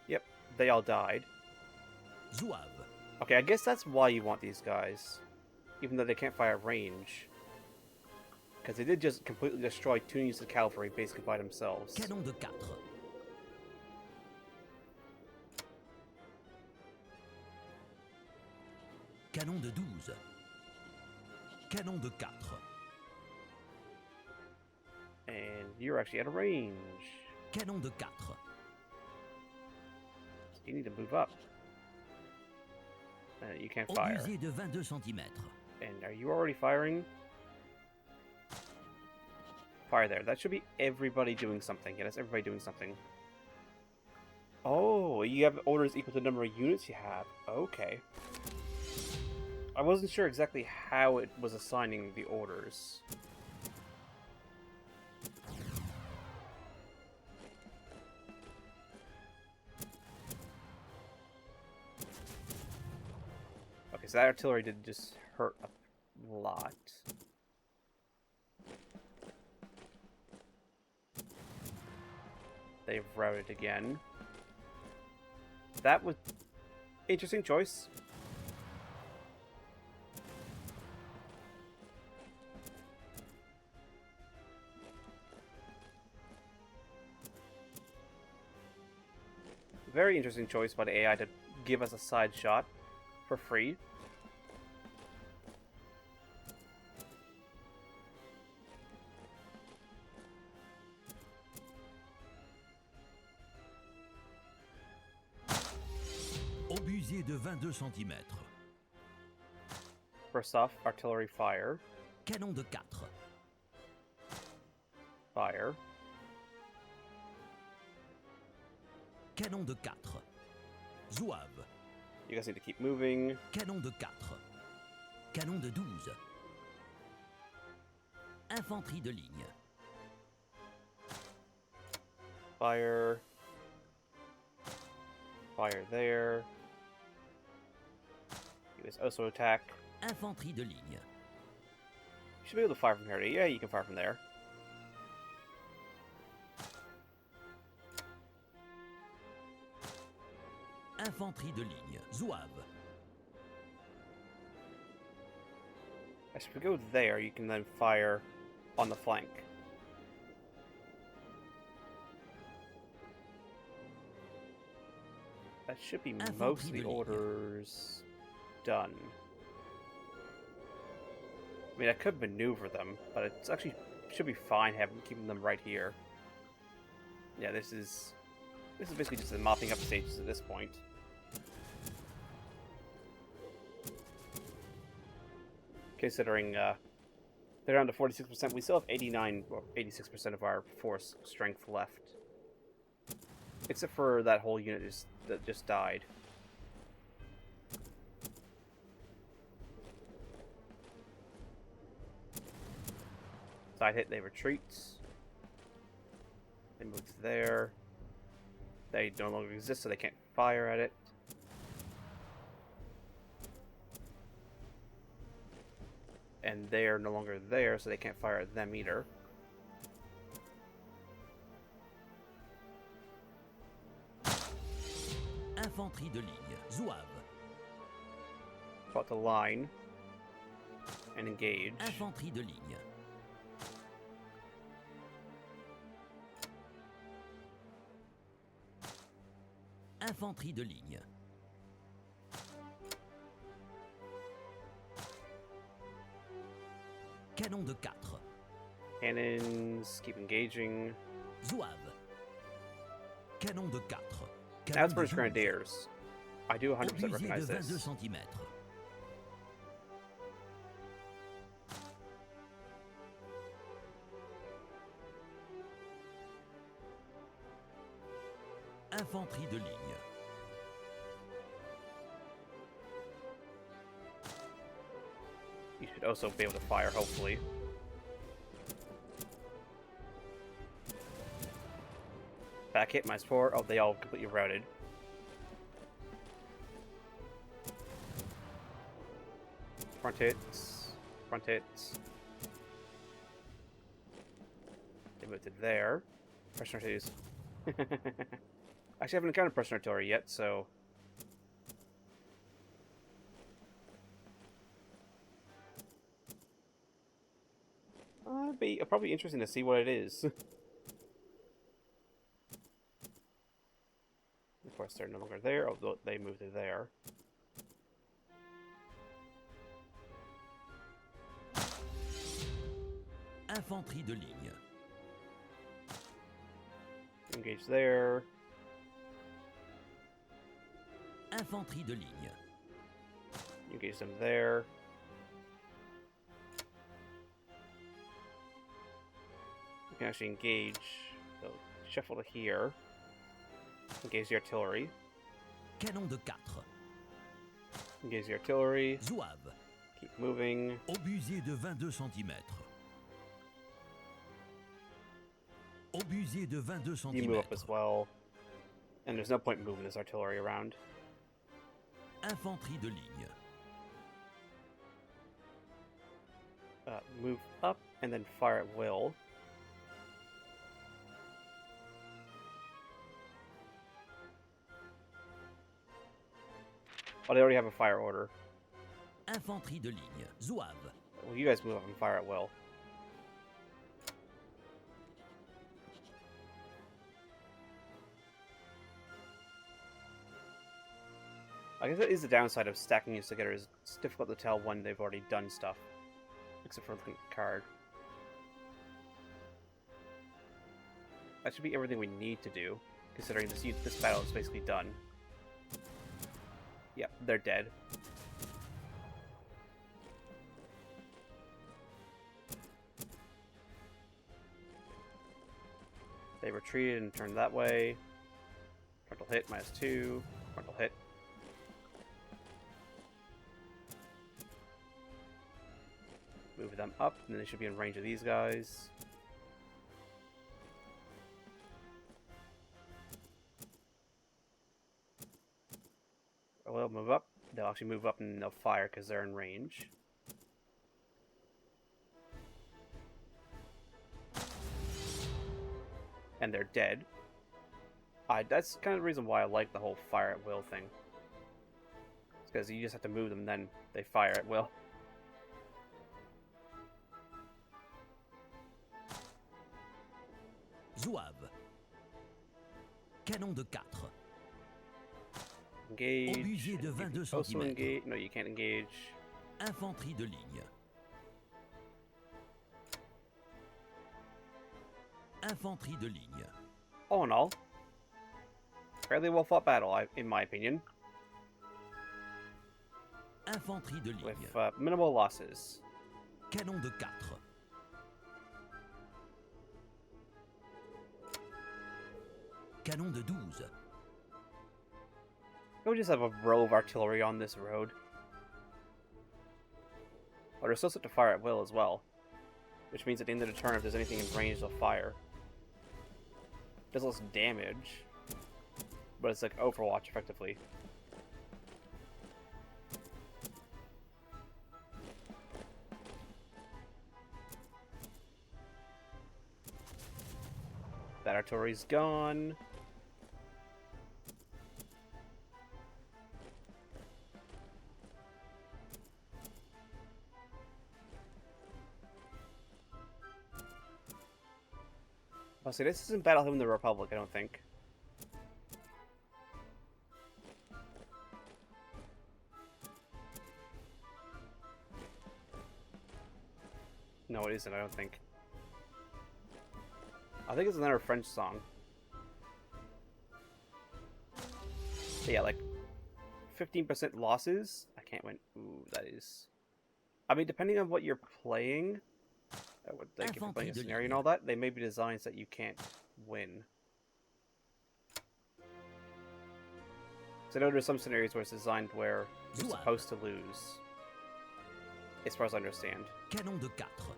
Yep, they all died. Zouave. Okay, I guess that's why you want these guys. Even though they can't fire at range. Because they did just completely destroy 2 units of cavalry basically by themselves. Canon de 4. Canon de 12. Canon de 4. And you're actually out of range. Canon de 4. So you need to move up. You can't fire. Obusier de 22 cm. And are you already firing? Fire there. That should be everybody doing something. Yeah, that's everybody doing something. Oh, you have orders equal to the number of units you have. Okay. I wasn't sure exactly how it was assigning the orders. Okay, so that artillery did just hurt a lot. They've routed again. That was interesting choice. Very interesting choice by the AI to give us a side shot for free. Obusier de 22 cm. First off, artillery fire. Canon de 4. Fire. Canon de 4. Zouave. You guys need to keep moving. Canon de 4. Canon de 12. Infanterie de ligne. Fire. Fire there. You guys also attack. Infanterie de ligne. You should be able to fire from here. Yeah, you can fire from there. Infanterie de ligne. Zouave. As we go there, you can then fire on the flank. That should be most of the orders done. I mean, I could maneuver them, but it's actually should be fine keeping them right here. Yeah, this is basically just the mopping up stages at this point. Considering they're down to 46%, we still have 89 or 86% of our force strength left. Except for that whole unit that just died. Side hit, they retreat. They move there. They no longer exist, so they can't fire at it. And they're no longer there, so they can't fire at them either. Infanterie de ligne. Zouave. Fought the line. And engage. Infanterie de ligne. Infanterie de ligne. Canon de 4. Cannons, keep engaging. Zouave. Canon de 4. Now it's British Grenadiers. I do 100% recognize de 22 this. cm. Infanterie de ligne. You should also be able to fire, hopefully. Back hit, -4. Oh, they all completely routed. Front hits. Front hits. They moved to there. Pressure artillery. Actually, I haven't encountered pressure artillery yet, so... It'd be probably interesting to see what it is. Of course, they're no longer there. Oh, they moved it there. Infanterie de ligne. Engage there. Infanterie de ligne. Engage them there. You can actually engage. So shuffle to here. Engage the artillery. Canon de 4. Engage the artillery. Zouave. Keep moving. Obusier de 22 cm. Obusier de 22 You cm. move up as well. And there's no point in moving this artillery around. Infanterie de ligne. Move up and then fire at will. Oh, they already have a fire order. Infanterie de ligne. Zouave. Well, you guys move up and fire at will. I guess that is the downside of stacking these together. Is it's difficult to tell when they've already done stuff, except for looking at the card. That should be everything we need to do, considering this battle is basically done. Yep, they're dead. They retreated and turned that way. Frontal hit, -2. Frontal hit. Move them up, and then they should be in range of these guys. They'll move up. They'll actually move up and they'll fire because they're in range. And they're dead. That's kind of the reason why I like the whole fire at will thing. It's because you just have to move them, then they fire at will. Zouave. Canon de 4. Engage. Obusier de 22 Also cm. engage. No, you can't engage. Infanterie de ligne. Infanterie de ligne. All in all, fairly well fought battle, in my opinion, Infanterie de ligne. with minimal losses. Canon de 4. Canon de 12. We just have a row of artillery on this road. But they're still set to fire at will as well, which means at the end of the turn, if there's anything in range, they'll fire. Does less damage, but it's like Overwatch effectively. That artillery's gone. Oh, see, this isn't Battle in the Republic, I don't think. No, it isn't, I don't think. I think it's another French song. But yeah, like 15% losses. I can't win. Ooh, that is. I mean, depending on what you're playing, like if you're playing a scenario and all that, they may be designs that you can't win. So I know there's some scenarios where it's designed where you're supposed to lose, as far as I understand. Canon de 4.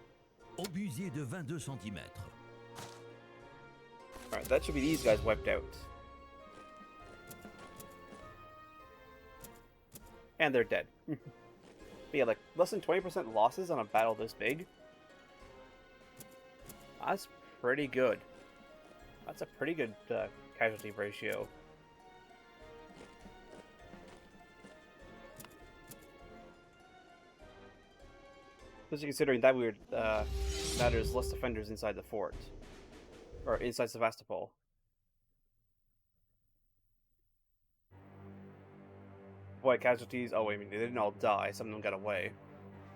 Obusier de 22 cm. Alright, that should be these guys wiped out. And they're dead. But yeah, like, less than 20% losses on a battle this big? That's pretty good. That's a pretty good casualty ratio. Especially considering that we were Now there's less defenders inside the fort. Or inside Sevastopol. Boy, casualties. Oh, wait, I mean, they didn't all die. Some of them got away.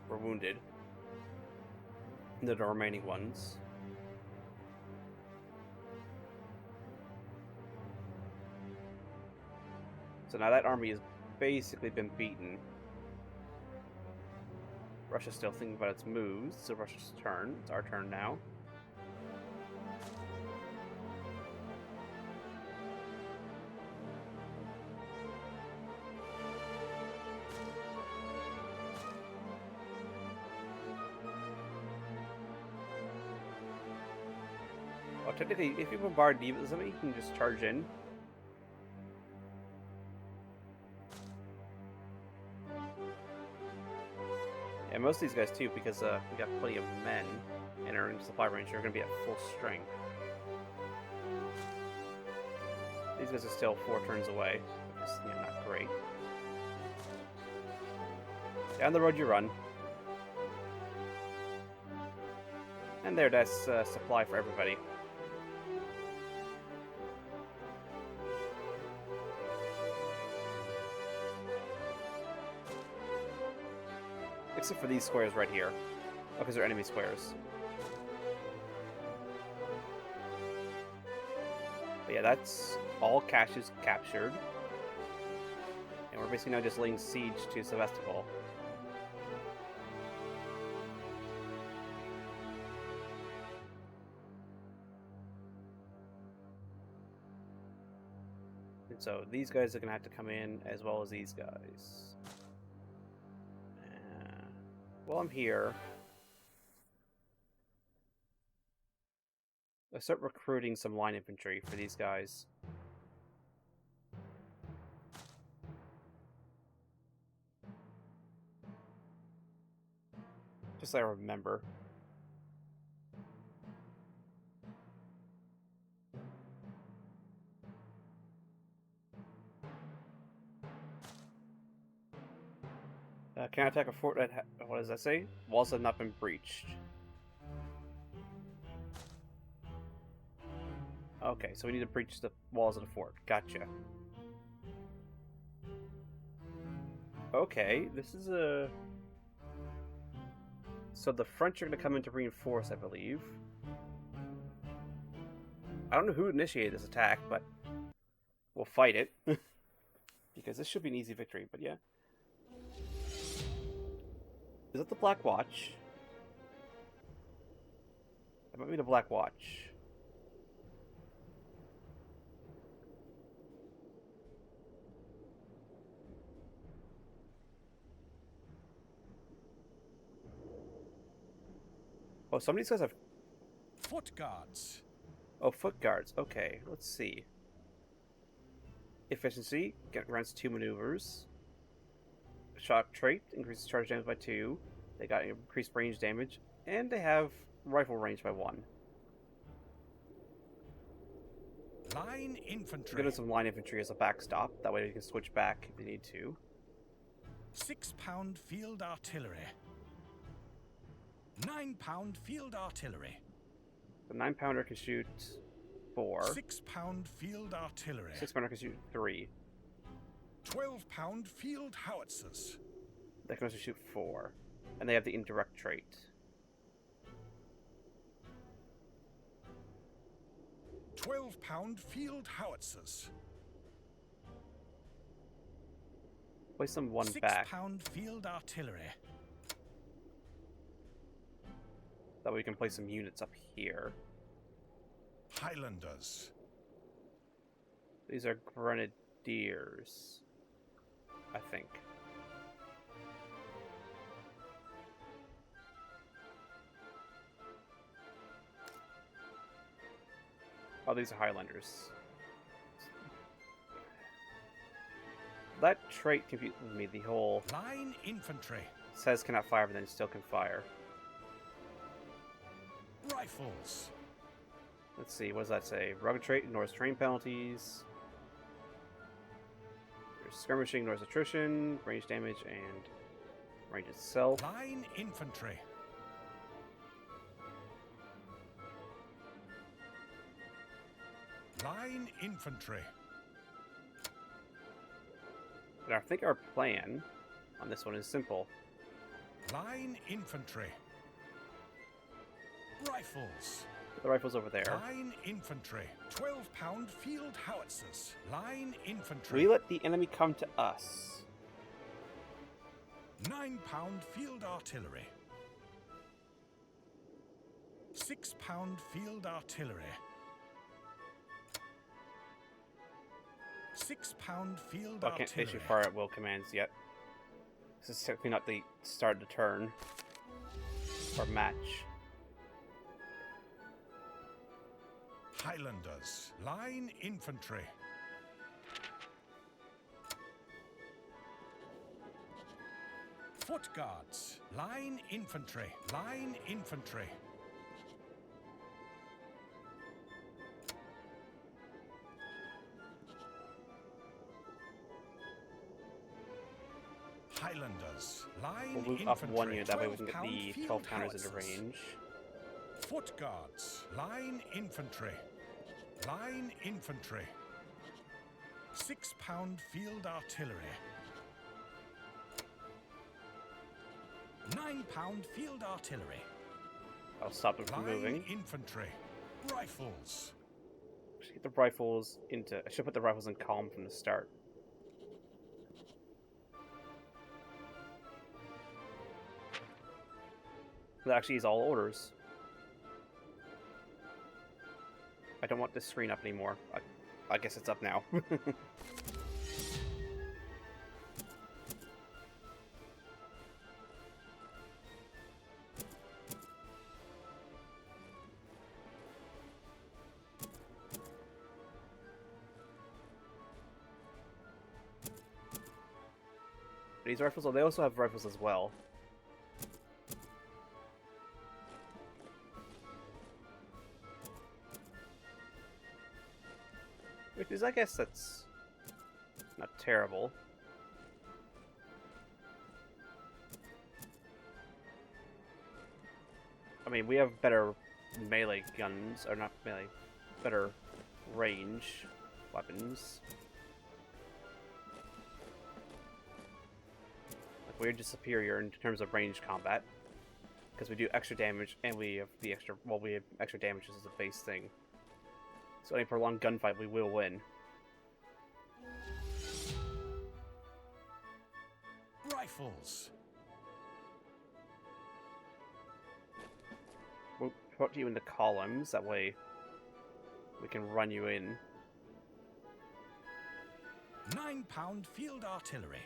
Were wounded. And they're the remaining ones. So now that army has basically been beaten. Russia's still thinking about its moves. So Russia's turn. It's our turn now. Well, technically, if you bombard Diva, somebody can just charge in. And most of these guys too, because we got plenty of men and are in supply range, are going to be at full strength. These guys are still 4 turns away, which is not great. Down the road you run. And there, that's supply for everybody. Except for these squares right here. Oh, because they're enemy squares. But yeah, that's all caches captured. And we're basically now just laying siege to Sevastopol. And so these guys are going to have to come in as well as these guys. While I'm here, I start recruiting some line infantry for these guys. Just so I remember. Can I attack a fort that what does that say? Walls have not been breached. Okay, so we need to breach the walls of the fort. Gotcha. Okay, this is a... So the French are going to come in to reinforce, I believe. I don't know who initiated this attack, but we'll fight it. Because this should be an easy victory, but yeah. Is that the Black Watch? That might be the Black Watch. Oh, some of these guys have... Foot guards. Oh, foot guards. Okay, let's see. Efficiency grants 2 maneuvers. Shock trait increases charge damage by 2. They got increased range damage, and they have rifle range by 1. Line infantry. Give us some line infantry as a backstop. That way we can switch back if we need to. 6-pound field artillery. 9-pound field artillery. The 9-pounder can shoot 4. 6-pound field artillery. 6-pounder can shoot 3. 12-pound field howitzers. They can also shoot 4. And they have the indirect trait. £12 field howitzers. Place them one back. 6-pound field artillery. That way we can place some units up here. Highlanders. These are grenadiers, I think. Oh, these are Highlanders. That trait confuses me. The whole Line infantry. says cannot fire, but then still can fire. Rifles. Let's see, what does that say? Rugged trait ignores terrain penalties. There's skirmishing ignores attrition, range damage, and range itself. Line infantry. Line infantry. And I think our plan on this one is simple. Line infantry. Rifles. Put the rifles over there. Line infantry. 12-pound field howitzers. Line infantry. We let the enemy come to us. 9-pound field artillery. 6-pound field artillery. 6-pound field Well, I can't artillery. issue fire at will commands yet. This is technically not the start of the turn. Or match. Highlanders. Line infantry. Foot guards. Line infantry. Line infantry. Highlanders. Line We'll move infantry. up one unit, that way we can get 12-pound the field 12 counters into howitzers. range. Foot guards. Line infantry. Line infantry. 6-pound field artillery. 9-pound field artillery. I'll stop them from Line moving. infantry. Rifles. Should get the rifles into. I should put the rifles in column from the start. That actually is all orders. I don't want this screen up anymore. I guess it's up now. These rifles, they also have rifles as well. Which is, I guess that's not terrible. I mean, we have better melee guns, or not melee, better range weapons. Like, we're just superior in terms of range combat. Because we do extra damage, and we have the extra, well, we have extra damage as a base thing. So any prolonged gunfight, we will win. Rifles. We'll put you into columns, that way we can run you in. 9-pound field artillery.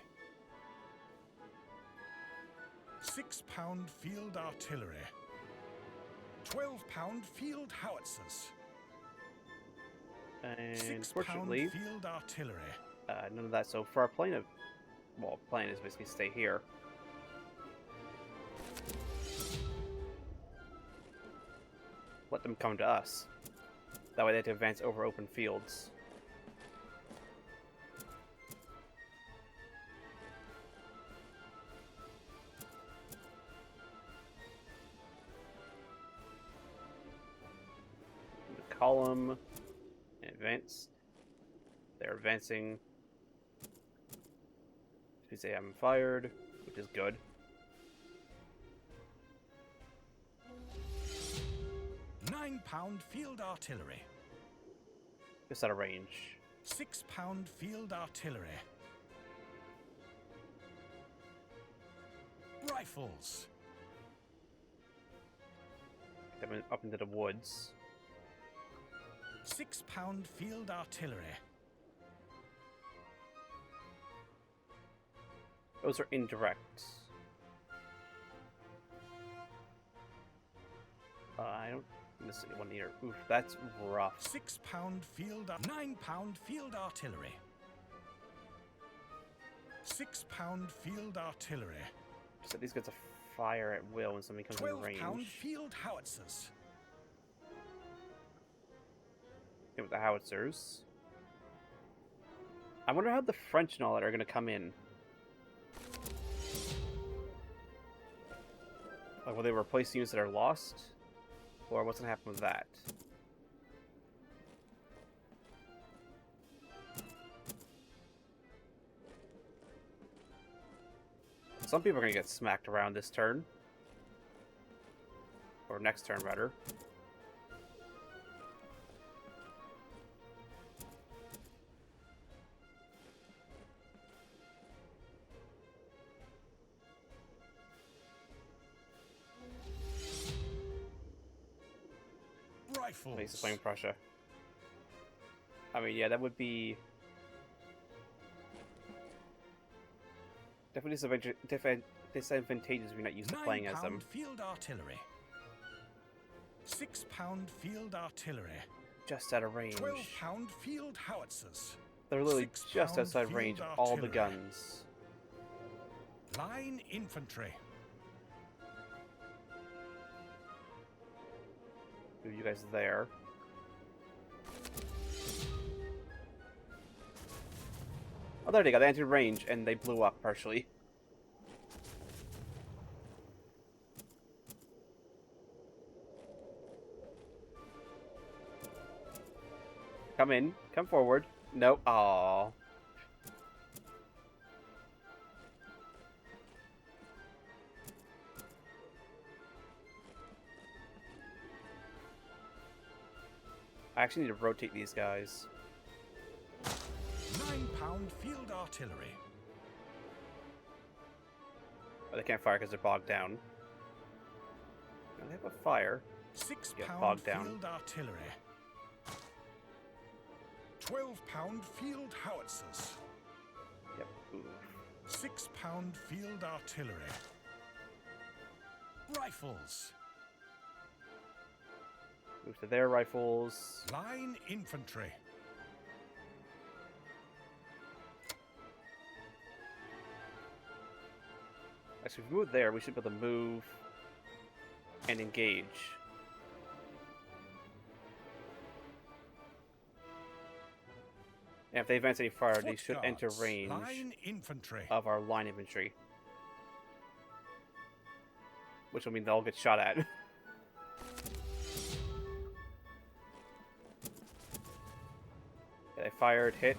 6-pound field artillery. 12-pound field howitzers. And 6-pound fortunately, field artillery. none of that. So for our plan of, well, plan is basically stay here. Let them come to us. That way they have to advance over open fields. The column and advance. They're advancing. They say I'm fired, which is good. Nine-pound field artillery. Just out of range. 6-pound field artillery. Rifles. Get them up into the woods. 6-pound field artillery. Those are indirect. I don't necessarily want to hear. Oof, that's rough. 6-pound field, 9-pound field artillery. 6-pound field artillery. So these guys are fire at will when somebody comes in 12-pound range. field howitzers. Get with the howitzers. I wonder how the French and all that are going to come in. Like, will they replace units that are lost? Or what's going to happen with that? some people are gonna get smacked around this turn. Or next turn, rather. Makes the playing Prussia. I mean, yeah, that would be definitely disadvantageous if you're not used to playing as them. 9-pound field artillery. 6-pound field artillery. Just out of range. 12-pound field howitzers. They're literally just 6-pound outside range field of all the artillery. guns. Line infantry. Move you guys there. Oh, there they go. They entered range and they blew up partially. Come in. Come forward. Nope. Aww. I actually need to rotate these guys. 9-pound field artillery. Oh, they can't fire because they're bogged down. No, they have a fire. 6-pound bogged down. field artillery. 12-pound field howitzers. Yep. Ooh. 6-pound field artillery. Rifles. Move to their rifles. Line infantry. Actually, if we move there, we should be able to move and engage. And if they advance any farther, they should enter Foot guards. range Line infantry. of our line infantry. Which will mean they'll get shot at. They fired, hit.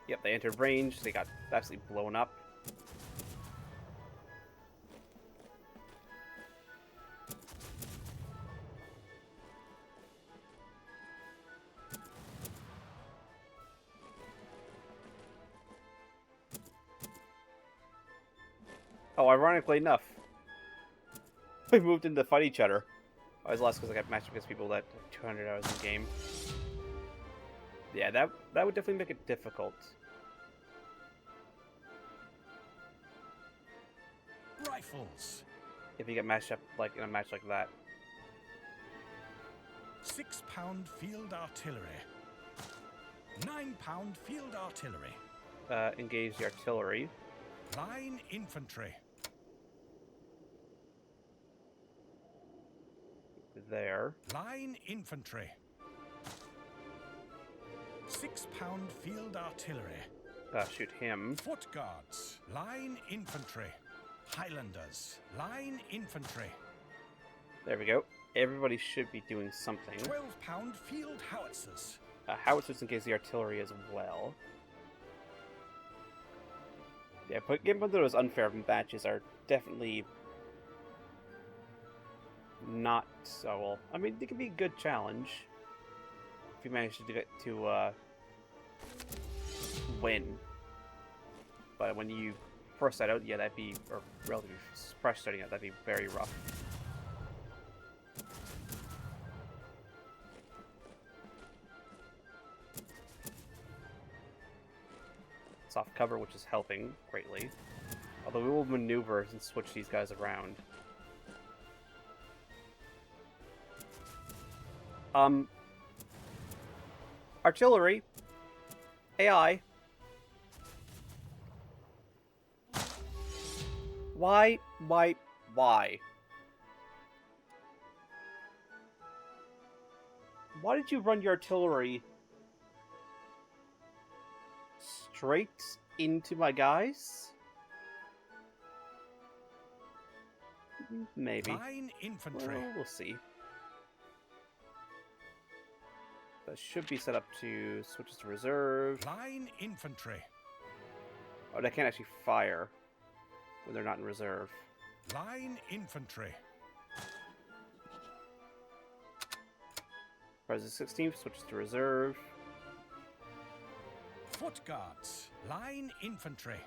Yep, they entered range. They got absolutely blown up. Oh, ironically enough, we moved in to fight each other. I was lost because I got matched against people that have 200 hours in game. Yeah, that would definitely make it difficult. Rifles. If you get matched up like in a match like that. 6-pound field artillery. 9-pound field artillery. Engage the artillery. Line infantry. There. Line infantry. 6-pound field artillery. Shoot him. Foot guards. Line infantry. Highlanders. Line infantry. There we go. Everybody should be doing something. 12-pound field howitzers. Howitzers engage the artillery as well. Yeah, but getting one of those unfair matches are definitely not so well. I mean, they can be a good challenge if you manage to get to win. But when you first start out, yeah, that'd be, or relatively fresh starting out, that'd be very rough. Soft cover, which is helping greatly. Although we will maneuver and switch these guys around. Artillery. AI. Why? Why? Why did you run your artillery straight into my guys? Maybe. Line infantry. Well, we'll see. That should be set up to switches to reserve. Line infantry. Oh, they can't actually fire. when they're not in reserve. Line infantry. Friday the 16th switches to reserve. Foot guards. Line infantry.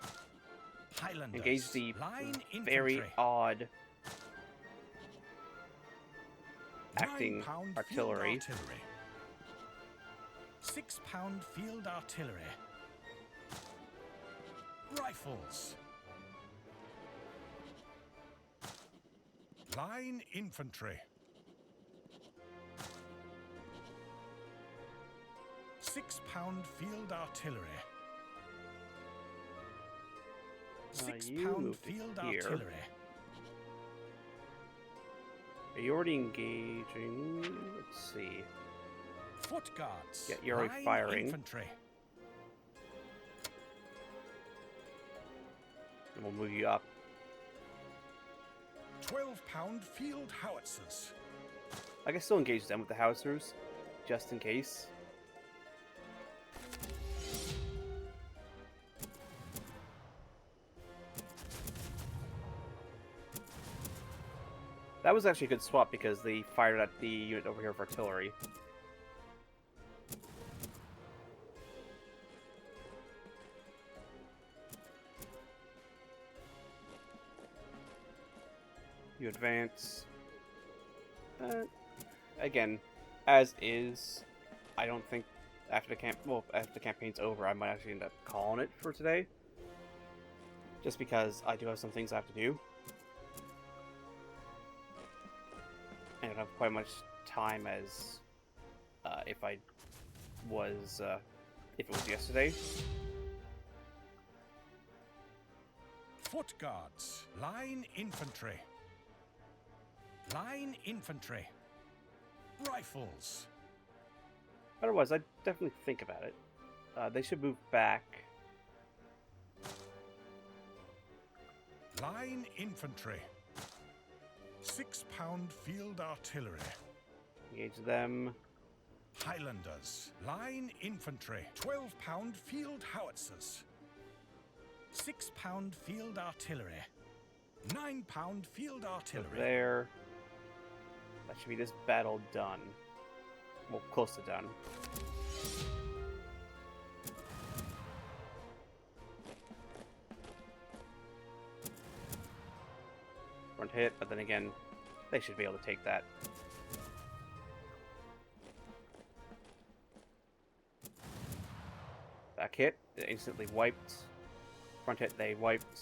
Highlanders. Engage the line very infantry. odd acting 9-pound artillery. Field artillery. 6-pound field artillery. Rifles. Line infantry. 6-pound field artillery. You 6-pound moved field here. artillery. Are you already engaging? Let's see. Foot guards. Yeah, you're already line firing. Infantry. And we'll move you up. 12-pound field howitzers. I can still engage them with the howitzers, just in case. That was actually a good swap because they fired at the unit over here of artillery. You advance. Again, as is, I don't think after the campaign's over, I might actually end up calling it for today. Just because I do have some things I have to do. And I don't have quite much time as if it was yesterday. Foot guards. Line infantry. Line infantry. Rifles. Otherwise, I'd definitely think about it. They should move back. Line infantry. 6-pound field artillery. Engage them. Highlanders. Line infantry. 12-pound field howitzers. 6-pound field artillery. 9-pound field Go artillery. there. That should be this battle done. Well, close to done. Front hit, but then again, they should be able to take that. Back hit, they instantly wiped. Front hit, they wiped.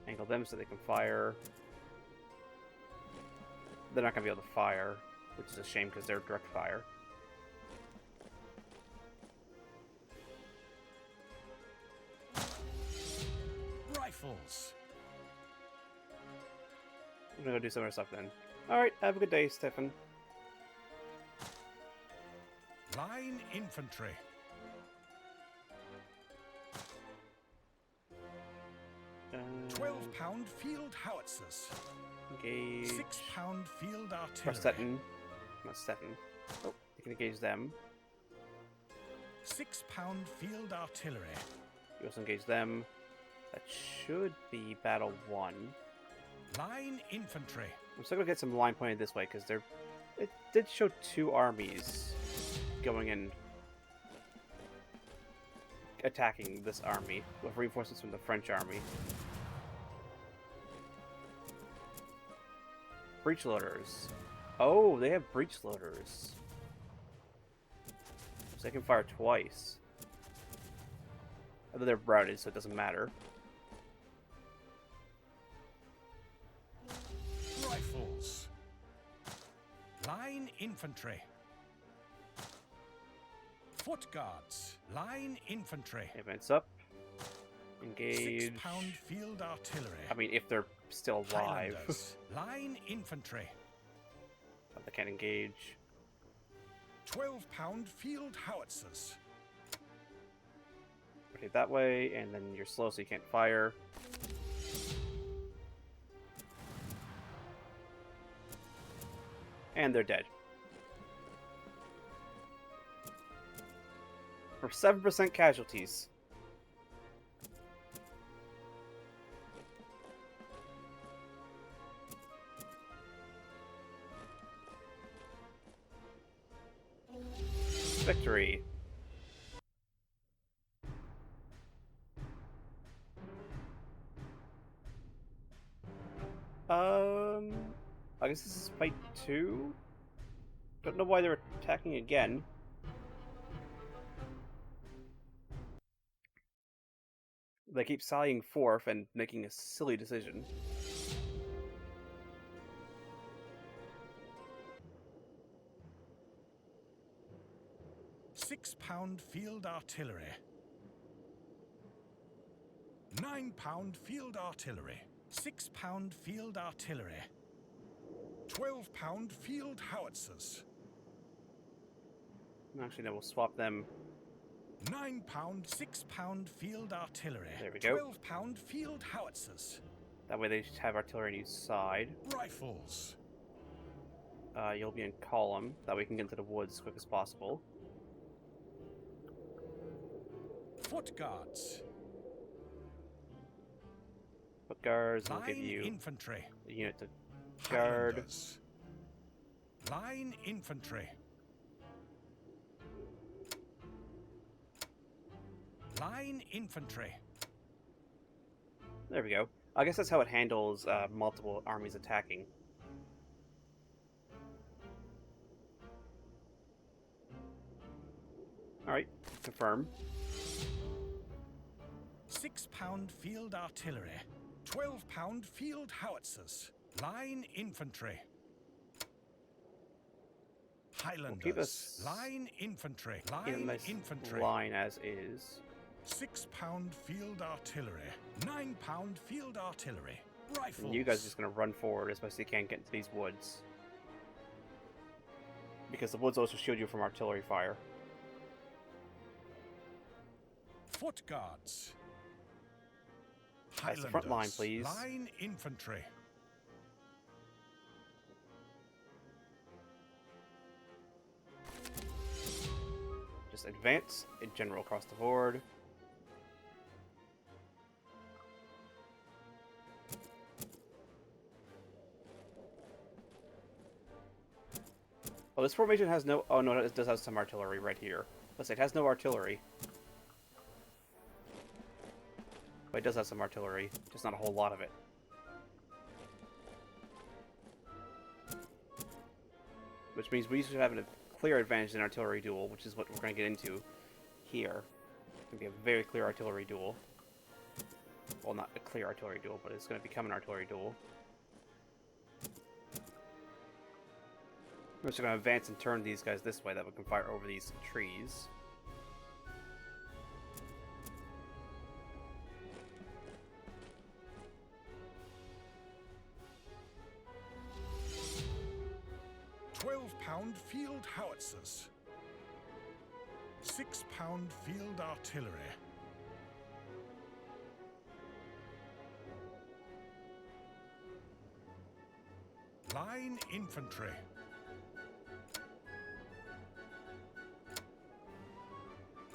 Angle them so they can fire. They're not going to be able to fire, which is a shame because they're direct fire. Rifles. I'm going to go do some other stuff then. Alright, have a good day, Stefan. Line infantry. Uh, 12-pound field howitzers. engage. 6-pound field Or artillery. Stetton. Not Stetton. Oh, you can engage them. 6-pound field artillery. You also engage them. That should be battle 1. Line infantry. I'm still gonna get some line pointed this way because it did show 2 armies going in attacking this army with reinforcements from the French army. Breach loaders. Oh, they have breach loaders. So they can fire twice. Although they're routed, so it doesn't matter. Rifles. Line infantry. Foot guards. Line infantry. Advance up. Engage. 6-pound field artillery. I mean, if they're still alive. Highlanders. Line infantry. But they can't engage. 12-pound field howitzers. Rotate that way, and then you're slow so you can't fire. And they're dead. For 7% casualties. Victory. I guess this is fight 2? Don't know why they're attacking again. They keep sallying forth and making a silly decision. £6 field artillery. £9 field artillery. £6 field artillery. £12 field howitzers. Actually, no, we'll swap them. £9, £6 field artillery. There we go. £12 field howitzers. That way they just have artillery on each side. Rifles. You'll be in column. That way we can get into the woods as quick as possible. Foot guards. Foot guards will Line give you infantry. a unit to guard. Highlanders. Line infantry. Line infantry. There we go. I guess that's how it handles multiple armies attacking. Alright, confirm. £6 field artillery. £12 field howitzers. Line infantry. Highlanders. Keep us Line infantry. in a Line nice infantry. line as is. £6 field artillery. £9 field artillery. Rifles. And you guys are just going to run forward as best you can get into these woods. Because the woods also shield you from artillery fire. Foot guards. That's the front line, Highlanders. please. Line infantry. Just advance in general across the board. Oh, this formation has no... Oh, no, it does have some artillery right here. Let's say it has no artillery. But it does have some artillery, just not a whole lot of it. Which means we should have a clear advantage in artillery duel, which is what we're going to get into here. It's going to be a very clear artillery duel. Well, not a clear artillery duel, but it's going to become an artillery duel. We're just going to advance and turn these guys this way that we can fire over these trees. £12 field howitzers. £6 field artillery. Line infantry.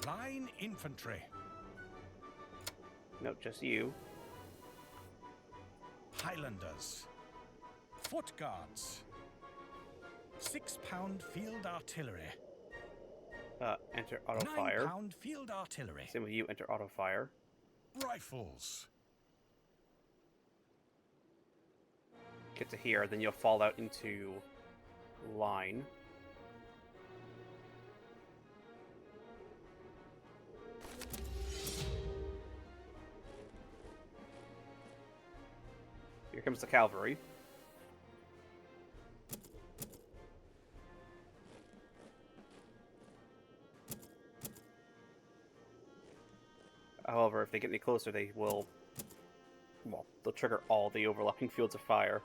Line infantry. Nope, just you. Highlanders. Foot guards. £6 field artillery. Enter auto fire. £9 field artillery. Same with you, enter auto fire. Rifles. Get to here, then you'll fall out into line. Here comes the cavalry. However, if they get any closer, they will... Well, they'll trigger all the overlapping fields of fire.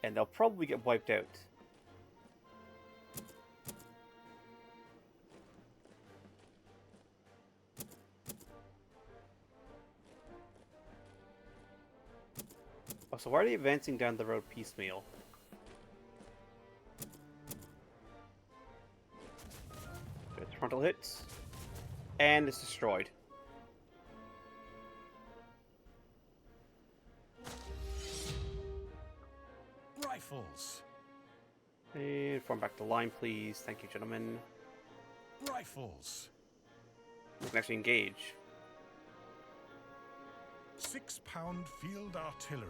And they'll probably get wiped out. Oh, so why are they advancing down the road piecemeal? frontal hits, and it's destroyed. Rifles. And form back to line, please. Thank you, gentlemen. Rifles. We can actually engage. 6-pound field artillery.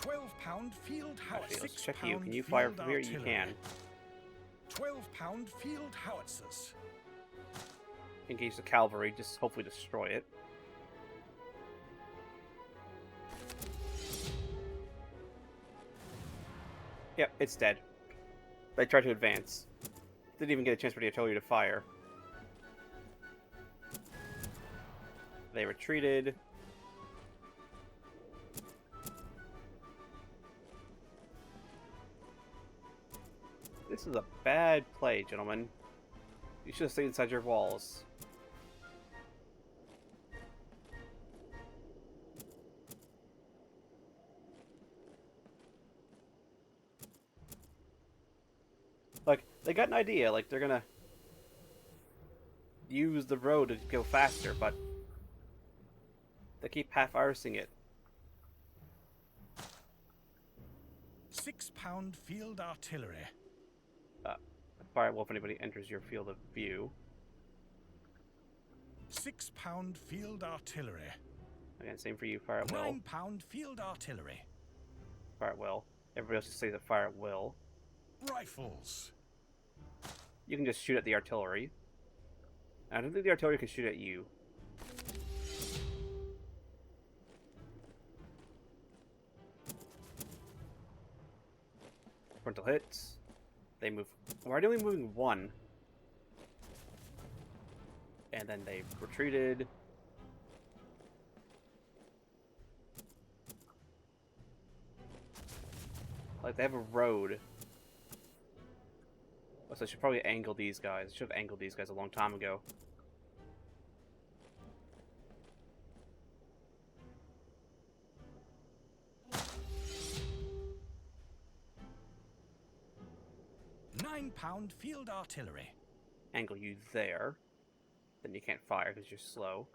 12-pound field howitzers. Actually, let's check you. Can you fire from here? You can. 12-pound field howitzers. Engage the cavalry, just hopefully destroy it. Yep, it's dead. They tried to advance. Didn't even get a chance for the artillery to fire. They retreated. This is a bad play, gentlemen. You should have stayed inside your walls. Like, they got an idea, like, they're gonna use the road to go faster, but they keep half-arsing it. 6-pound field artillery. Fire well if anybody enters your field of view. 6-pound field artillery. Again, same for you, fire at will. 9-pound field artillery. Fire at will. Everybody else just stays at fire at will. Rifles. You can just shoot at the artillery. I don't think the artillery can shoot at you. Frontal hits. They move. Why are they only moving one? And then they retreated. Like, they have a road. Oh, so I should probably angle these guys. I should have angled these guys a long time ago. Nine-pound field artillery. Angle you there. Then you can't fire because you're slow.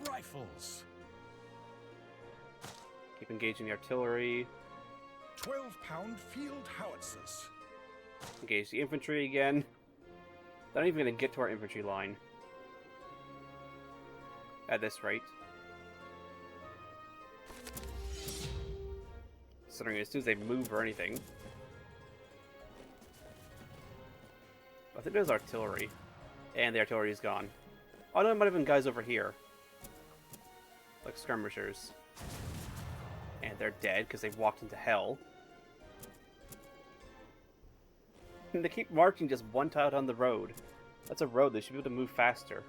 Rifles. Keep engaging the artillery. 12-pound field howitzers. Engage the infantry again. They're not even going to get to our infantry line. At this rate. Considering as soon as they move or anything. I think there's artillery. And the artillery is gone. Oh no, there might have been guys over here. Like skirmishers. And they're dead because they've walked into hell. And they keep marching just one tile down the road. That's a road, they should be able to move faster.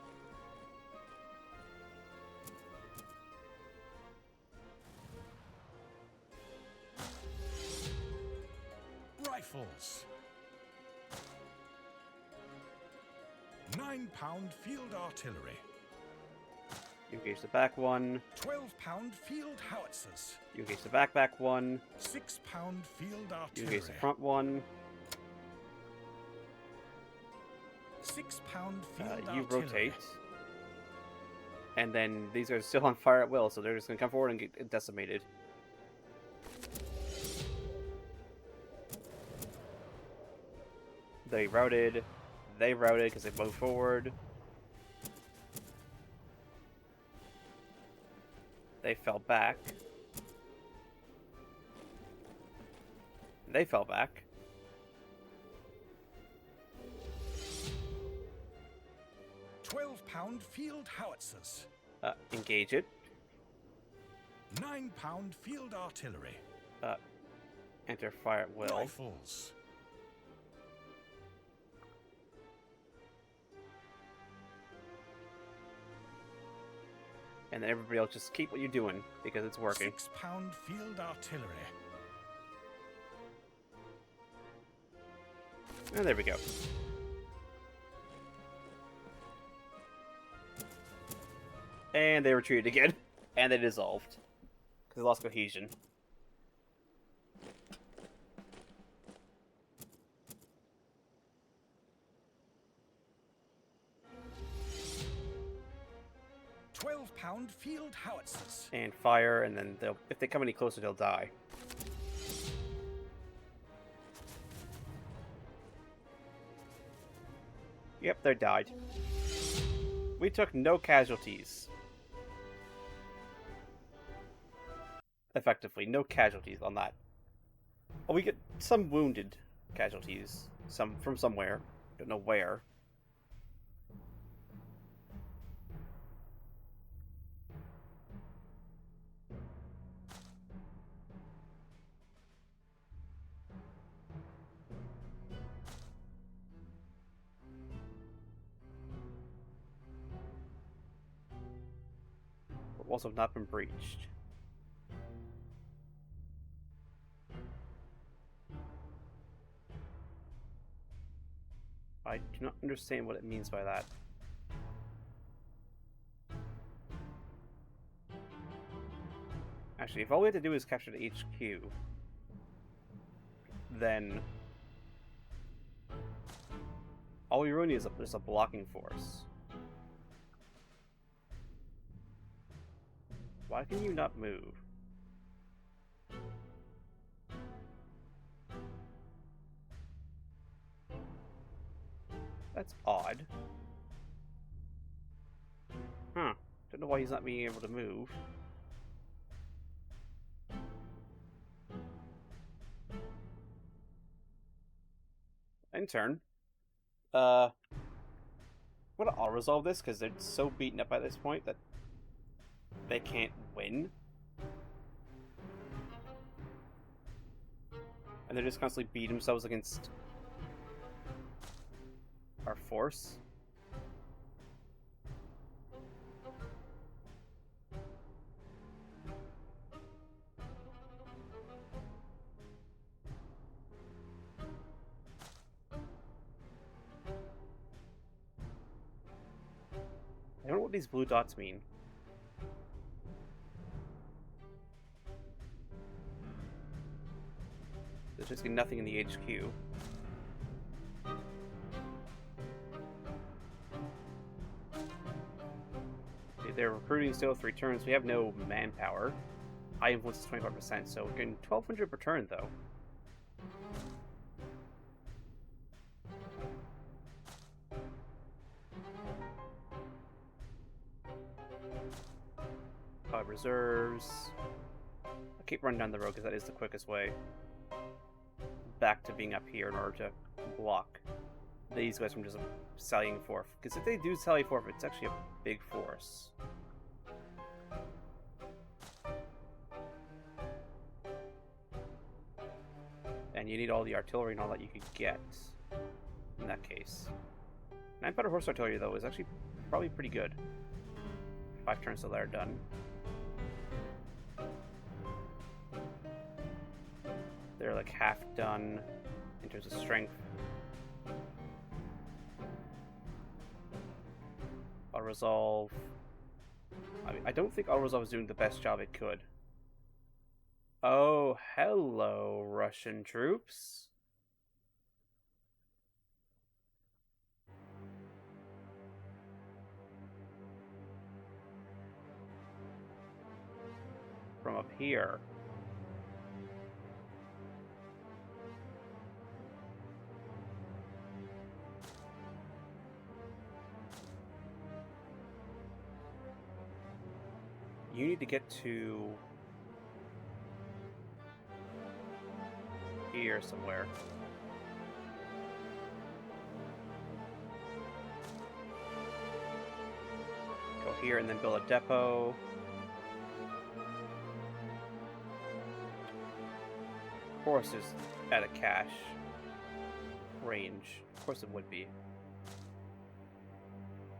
Rifles. 9-pound field artillery. You engage the back one. 12-pound field howitzers. You engage the back one. 6-pound field artillery. You engage the front one. 6-pound field artillery. You rotate. And then these are still on fire at will, so they're just going to come forward and get decimated. They routed because they moved forward. They fell back. They fell back. £12 field howitzers. Engage it. £9 field artillery. Enter fire at will. Rifles. And then everybody else just keep what you're doing, because it's working. £6 field artillery. And there we go. And they retreated again. And they dissolved. Because they lost cohesion. 12-pound field howitzers. And fire, and then if they come any closer, they'll die. Yep, they died. We took no casualties. Effectively, no casualties on that. Oh, we get some wounded casualties. Some from somewhere. Don't know where. Walls have not been breached. I do not understand what it means by that. Actually, if all we have to do is capture the HQ, then all we really need is a blocking force. Why can you not move? That's odd. Huh. Don't know why he's not being able to move. In turn. I'm gonna auto-resolve this because they're so beaten up by this point that they can't win. And they're just constantly beating themselves against our force. I don't know what these blue dots mean. There's just nothing in the HQ. They're recruiting still 3 turns. We have no manpower. High influence is 25%, so we're getting 1,200 per turn, though. Reserves. I'll keep running down the road because that is the quickest way back to being up here in order to block these guys from just sallying forth. Because if they do sally forth, it's actually a big force. And you need all the artillery and all that you could get in that case. 9-pounder horse artillery, though, is actually probably pretty good. 5 turns till they're done. They're like half done in terms of strength. I'll resolve. I don't think I'll resolve is doing the best job it could. Oh, hello, Russian troops. From up here. You need to get to here somewhere. Go here and then build a depot. Of course, it's at a cache range. Of course, it would be.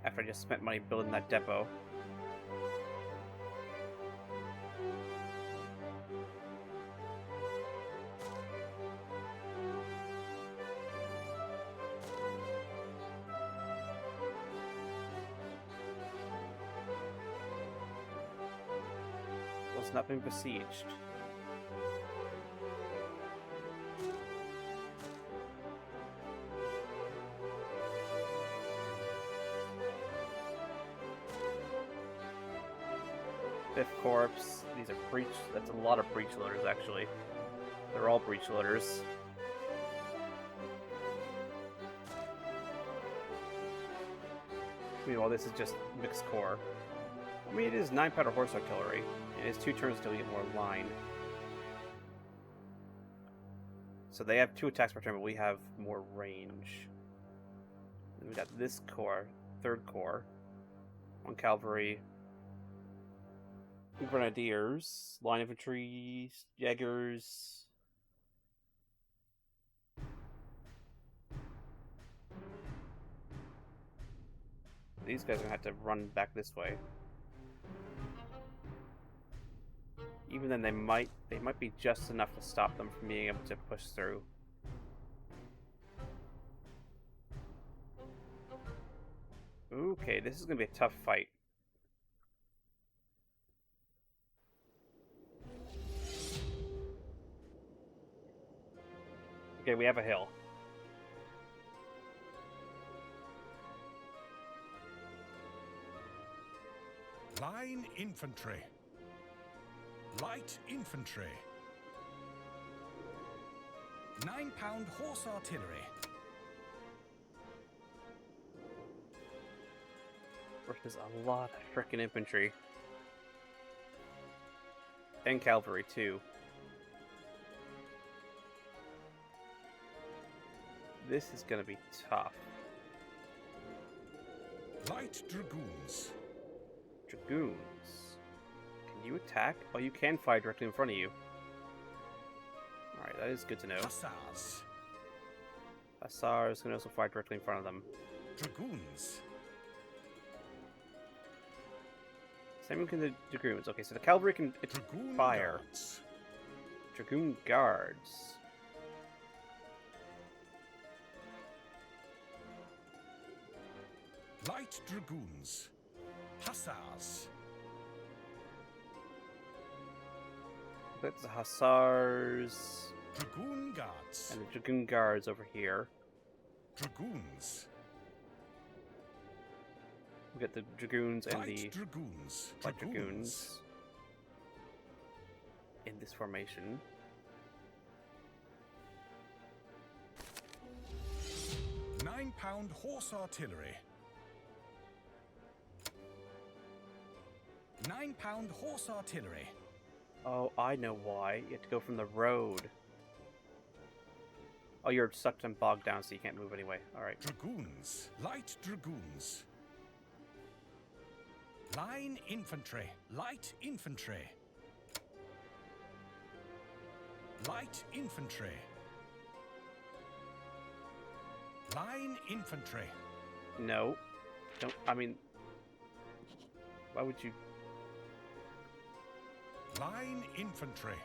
After I just spent money building that depot. It's not been besieged. 5th Corps. These are breach. That's a lot of breach loaders, actually. They're all breach loaders. Meanwhile, this is just mixed corps. I mean, it is 9-pounder horse artillery. It is 2 turns to get more line. So they have 2 attacks per turn, but we have more range. And we got this corps, 3rd Corps, 1 cavalry, grenadiers, line infantry, jaggers. These guys are gonna have to run back this way. Even then, they might be just enough to stop them from being able to push through. Okay, this is gonna be a tough fight. Okay, we have a hill. Line infantry. Light infantry. 9-pound horse artillery. There's a lot of frickin' infantry. And cavalry, too. This is gonna be tough. Light dragoons. Dragoons. Can you attack? Oh, you can fire directly in front of you. Alright, that is good to know. Hussars. Hussars can also fire directly in front of them. Dragoons. Same can the dragoons. Okay, so the cavalry can Dragoon fire. guards. Dragoon guards. Light dragoons. Hussars. That's the hussars Dragoon guards. and the dragoon guards over here. Dragoons. We got the dragoons and Light the dragoons. light dragoons in this formation. 9-pound horse artillery. 9-pound horse artillery. Oh, I know why. You have to go from the road. Oh, you're sucked and bogged down, so you can't move anyway. Alright. Dragoons. Light dragoons. Line infantry. Light infantry. Light infantry. Line infantry. No. Don't. I mean, why would you? Line infantry.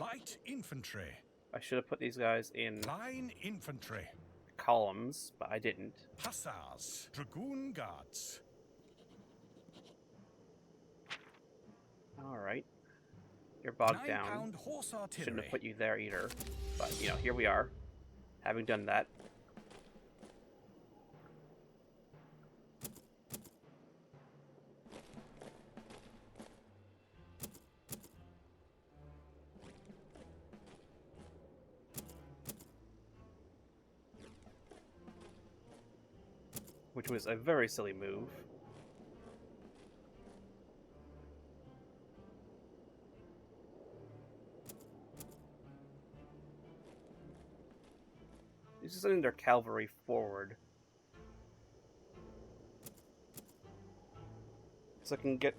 Light infantry. I should have put these guys in Line infantry. columns, but I didn't. Hussars. Dragoon guards. Alright. You're bogged 9-pound down. horse Shouldn't artillery. have put you there either. But, you know, here we are. Having done that. Which was a very silly move. This is sending their cavalry forward. So I can get...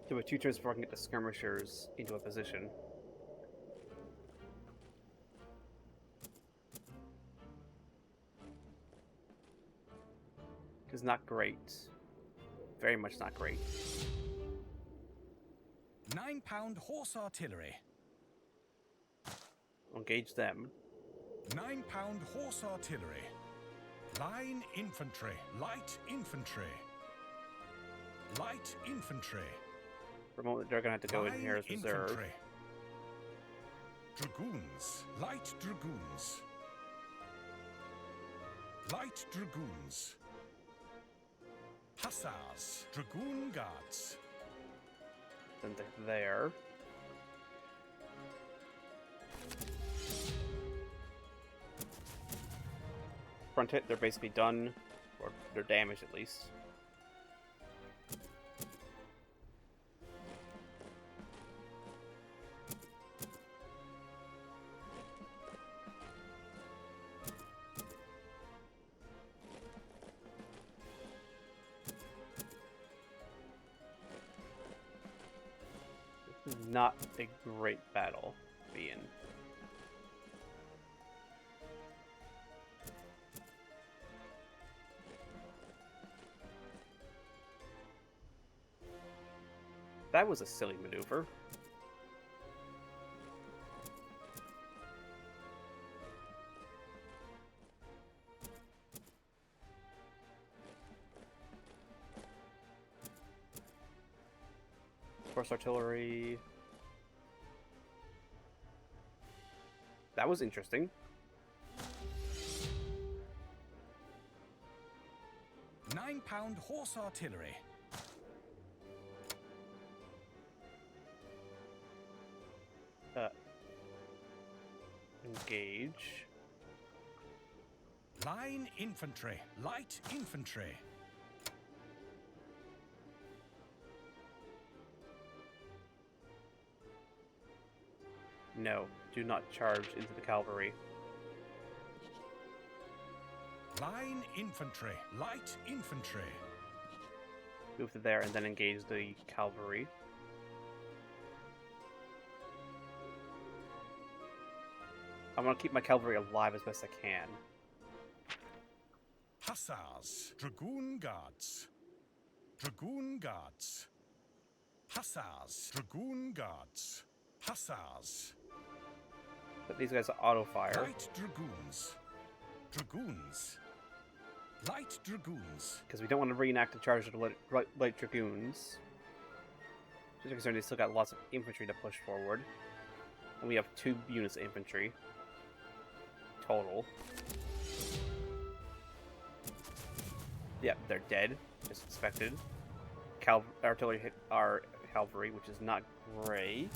do a 2 turns before I can get the skirmishers into a position. Is not great. Very much not great. 9-pound horse artillery. Engage them. 9-pound horse artillery. Line infantry. Light infantry. Light infantry. For a moment, they're gonna have to go in Line here as reserve. infantry. Dragoons. Light dragoons. Light Dragoons. Hussars. Dragoon Guards. Then they're there. Front hit, they're basically done. Or they're damaged at least. This is not a great battle to be in. That was a silly maneuver. Horse artillery. That was interesting. £9 horse artillery. Engage. Line infantry. Light infantry. No, do not charge into the cavalry. Line infantry. Light infantry. Move to there and then engage the cavalry. I want to keep my cavalry alive as best I can. Hussars. Dragoon Guards. Dragoon Guards. Hussars. Dragoon Guards. Hussars. But these guys auto fire. Light Dragoons. Dragoons. Light Dragoons. Because we don't want to reenact the charge of the light dragoons. Just concerned they still got lots of infantry to push forward. And we have 2 units of infantry. Total. Yep, they're dead, as expected. Artillery hit our cavalry, which is not great.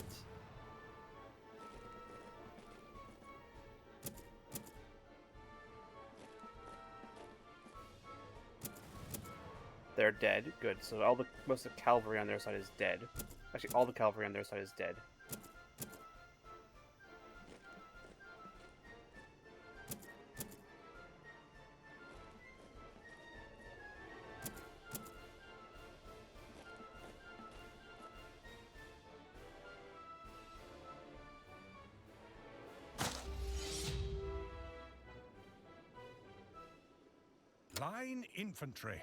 They're dead. Good. So most of the cavalry on their side is dead. Actually, all the cavalry on their side is dead. Line infantry.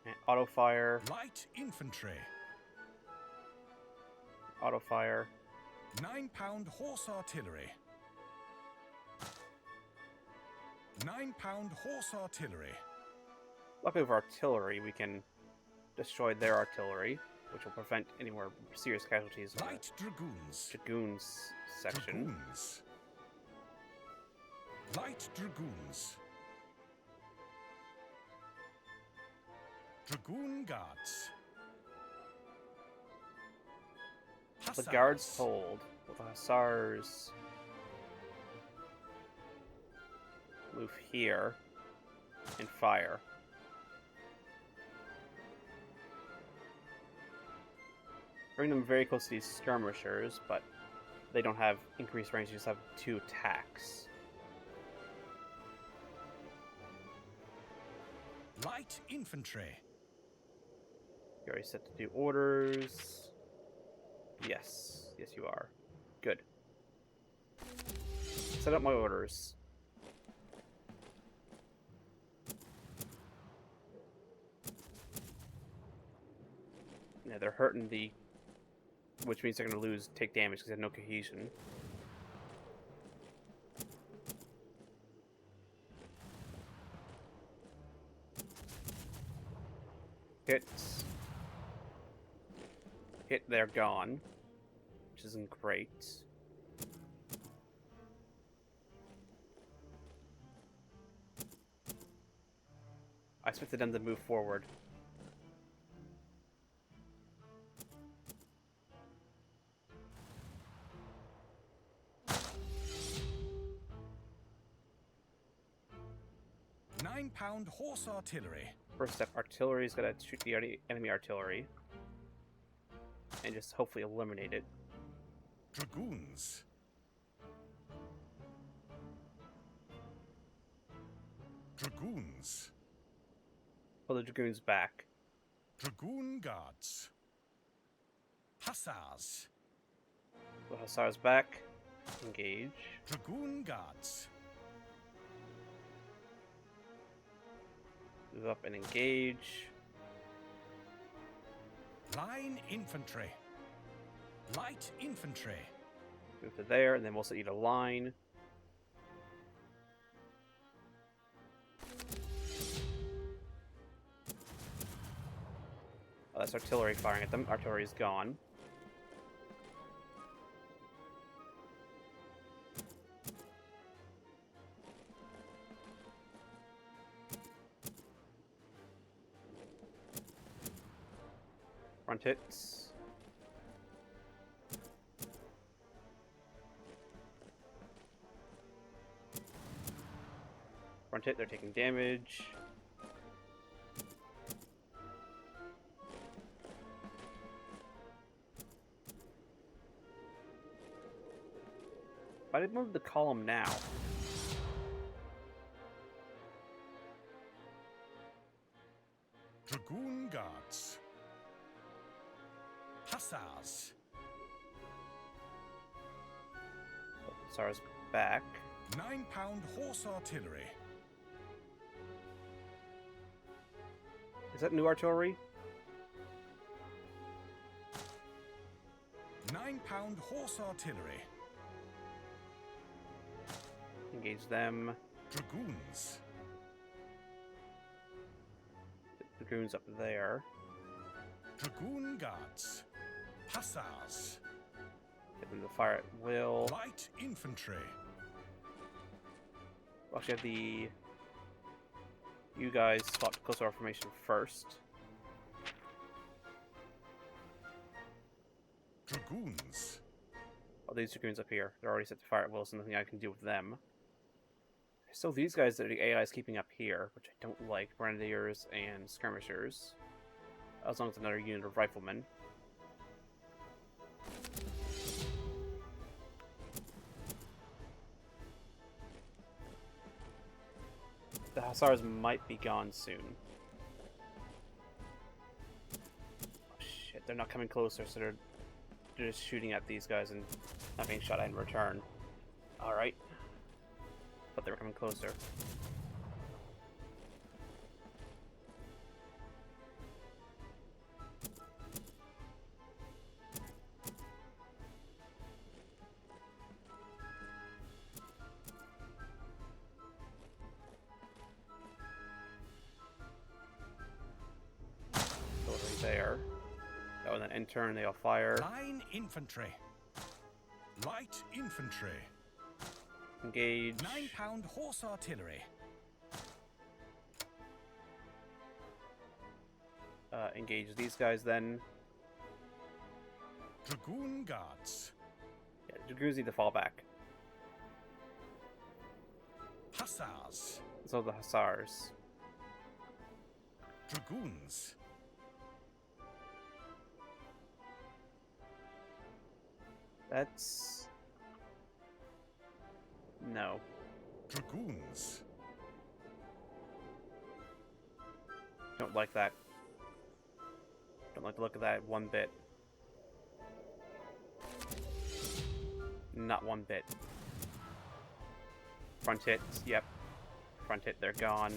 And auto fire. Light infantry. Auto fire. £9 horse artillery. £9 horse artillery. Luckily for artillery, we can destroy their artillery, which will prevent any more serious casualties in Light dragoons. the dragoons section. Dragoons. Light dragoons. Dragoon guards. The guards hold. With the hussars move here and fire. Bring them very close to these skirmishers, but they don't have increased range, they just have 2 attacks. Light infantry. You already set to do orders. Yes. Yes, you are. Good. Set up my orders. Yeah, they're hurting the... Which means they're going to take damage because they have no cohesion. Hits. Hit, they're gone. Which isn't great. expected them to move forward. Nine-pound horse artillery. First step, artillery is gonna shoot the enemy artillery. And just hopefully eliminate it. Dragoons. Dragoons. Pull the dragoons back. Dragoon guards. Hussars. The hussars back. Engage. Dragoon guards. Move up and engage. Line infantry. Light infantry. Move to there, and then we'll also need a line. Oh, that's artillery firing at them. Artillery's gone. Front hits. Front hit, they're taking damage. Why did I move the column now? Dragoon guards. Hussars. Hussars back. 9-pound horse artillery. Is that new artillery? 9-pound horse artillery. Engage them. Dragoons. The dragoons up there. Dragoon guards. Hussars. Get them to fire at will. Light infantry. We'll actually have the... You guys swap to closer formation first. Dragoons. Oh, these dragoons up here. They're already set to fire at will, so nothing I can do with them. So these guys that the AI is keeping up here, which I don't like, grenadiers and skirmishers. As long as another unit of riflemen. The hussars might be gone soon. Oh, shit, they're not coming closer, so they're just shooting at these guys and not being shot at in return. Alright. But they were coming closer. There. Oh, and then in turn they'll fire. Line infantry. Light infantry. Engage. 9-pound horse artillery. Engage these guys then. Dragoon guards. Yeah, dragoons need to fall back. Hussars. So the hussars. Dragoons. That's... No. Dragoons. Don't like that. Don't like the look of that one bit. Not one bit. Front hits, yep. Front hit, they're gone.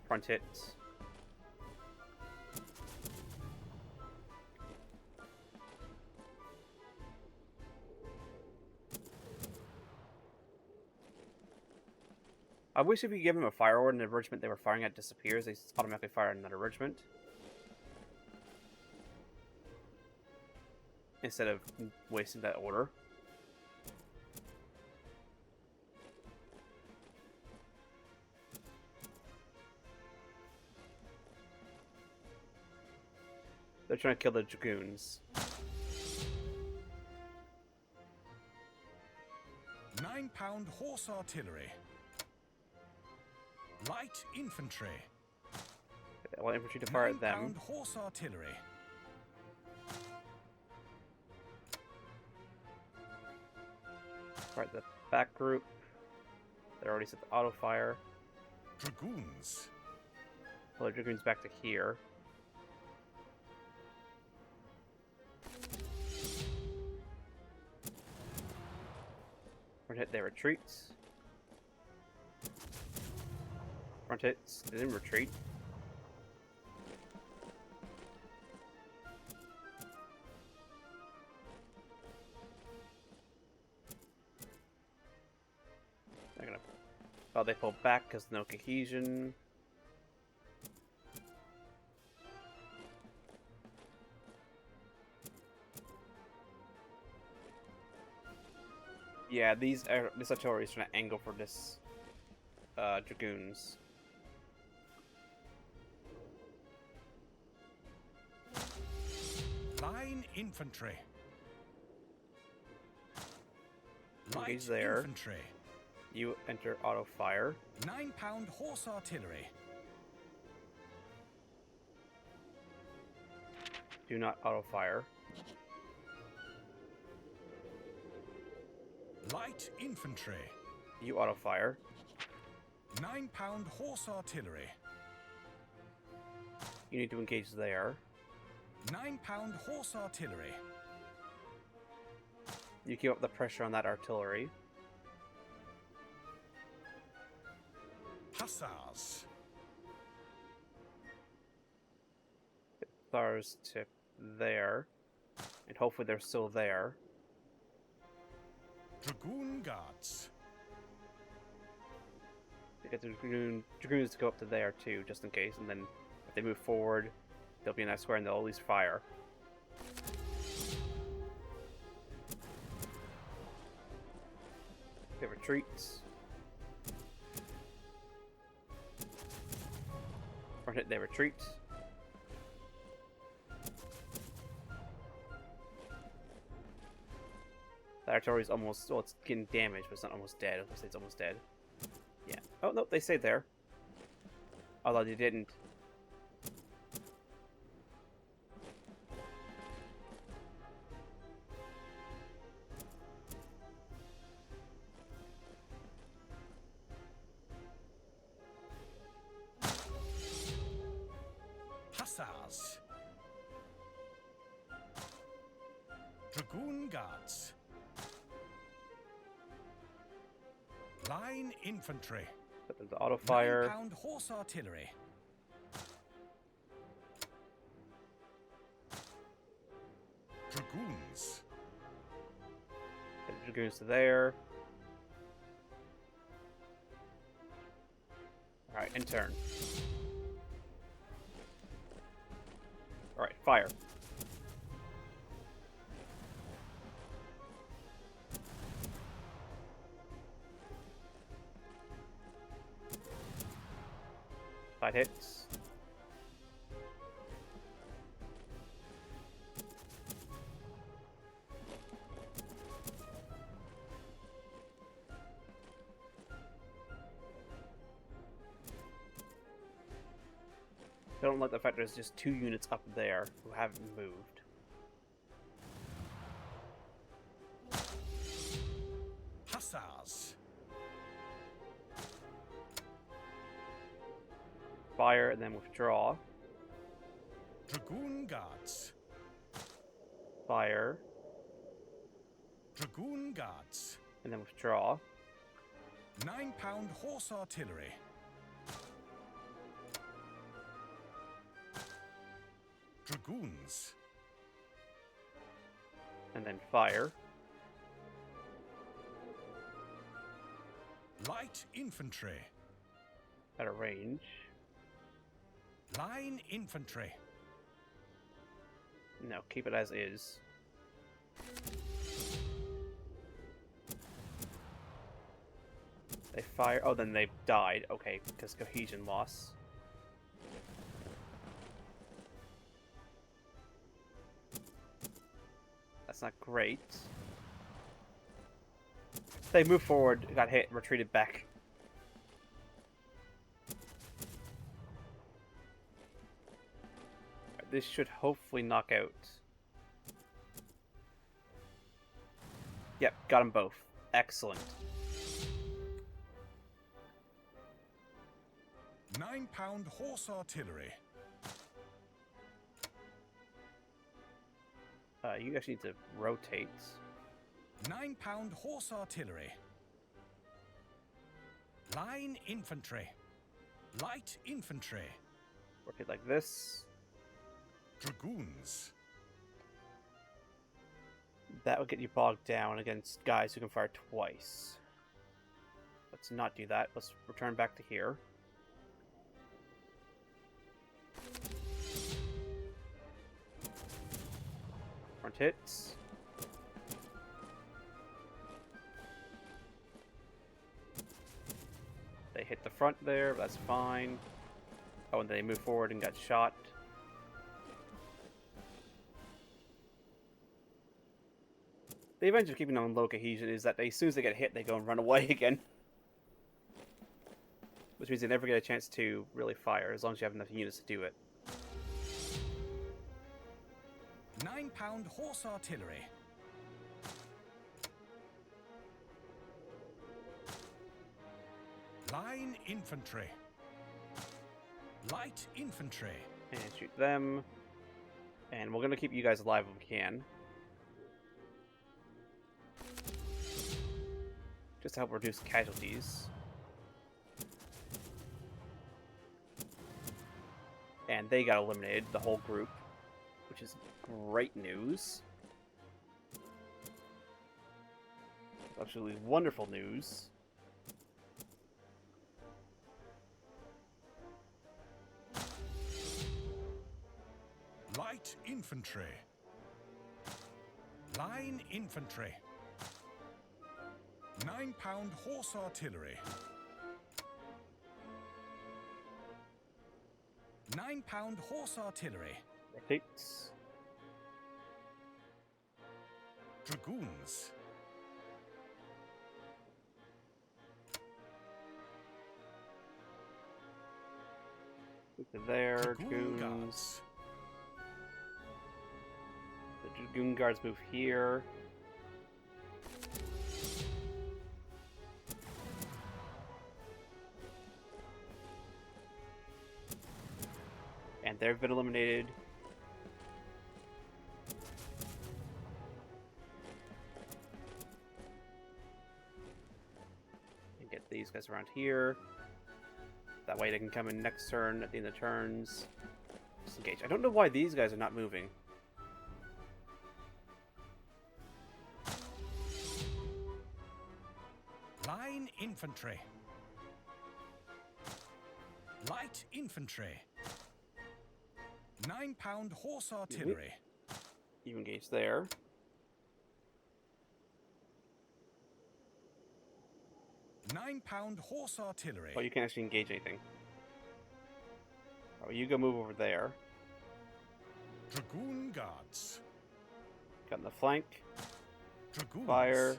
Front hits. I wish if you give them a fire order and the regiment they were firing at disappears, they automatically fire another regiment. Instead of wasting that order. They're trying to kill the dragoons. 9-pound horse artillery. Light infantry. I want infantry to fire at them. 9-pound horse artillery. Fire at the back group. They're already set the auto fire. Dragoons. Pull the dragoons back to here. Front hit, they retreat. Front hits, they didn't retreat. They're gonna. Oh, they pull back because no cohesion. Yeah, this artillery is trying to angle for this dragoons. Line infantry. Engage Light there. infantry. You enter auto fire. 9-pound horse artillery. Do not auto fire. Light infantry. You auto fire. 9-pound horse artillery. You need to engage there. 9-pound horse artillery. You keep up the pressure on that artillery. Hussars. Hussars to there. And hopefully they're still there. Dragoon guards. You get the dragoons to go up to there too, just in case, and then if they move forward, they'll be in that square and they'll at least fire. They retreat. Front hit, they retreat. The artillery's almost, well, it's getting damaged, but it's not almost dead. I was gonna say it's almost dead. Yeah. Oh, no, they stayed there. Although they didn't. Hussars. Dragoon guards. Line infantry. But there's the auto fire. 9-pound horse artillery. Dragoons. Get the dragoons to there. Alright, in turn. Alright, fire. Five hits. Don't like the fact there's just 2 units up there who haven't moved. Hussars. Fire and then withdraw. Dragoon guards. Fire Dragoon guards. and then withdraw. 9-pound horse artillery. Dragoons. And then fire. Light infantry. At a range. Line infantry. No, keep it as is. They fire. Oh, then they died. Okay, because cohesion loss. That's not great. They moved forward, got hit, retreated back. This should hopefully knock out. Yep, got them both. Excellent. 9-pound horse artillery. You actually need to rotate. 9-pound horse artillery. Line infantry. Light infantry. Rotate like this. Dragoons. That would get you bogged down against guys who can fire twice. Let's not do that. Let's return back to here. Front hits. They hit the front there, but that's fine. Oh, and then they moved forward and got shot. The advantage of keeping them on low cohesion is that as soon as they get hit, they go and run away again. Which means they never get a chance to really fire, as long as you have enough units to do it. 9-pound horse artillery. Line infantry. Light infantry. And shoot them. And we're going to keep you guys alive if we can. Just to help reduce casualties. And they got eliminated, the whole group. Which is great news. Absolutely wonderful news. Light infantry. Line infantry. 9-pound horse artillery. 9-pound horse artillery. Rotates. Dragoons. There, Dragoon dragoons. guards. The dragoon guards move here. And they've been eliminated. And get these guys around here. That way they can come in next turn at the end of turns. Disengage. I don't know why these guys are not moving. Line infantry. Light infantry. 9-pound horse artillery. You engage there. 9-pound horse artillery. Oh, you can't actually engage anything. Oh, you go move over there. Dragoon guards. Got in the flank. Dragoons. Fire.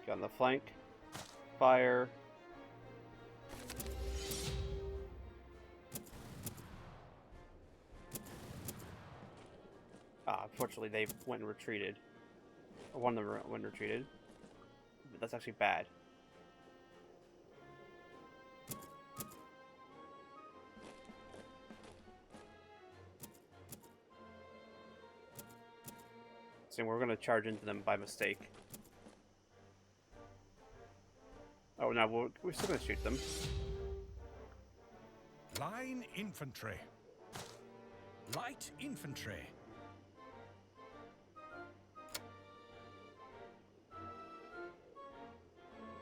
Got in the flank. Fire. Unfortunately, they went and retreated. Or one of them went and retreated. But that's actually bad. So we're going to charge into them by mistake. Oh, no, we're still going to shoot them. Line infantry. Light infantry.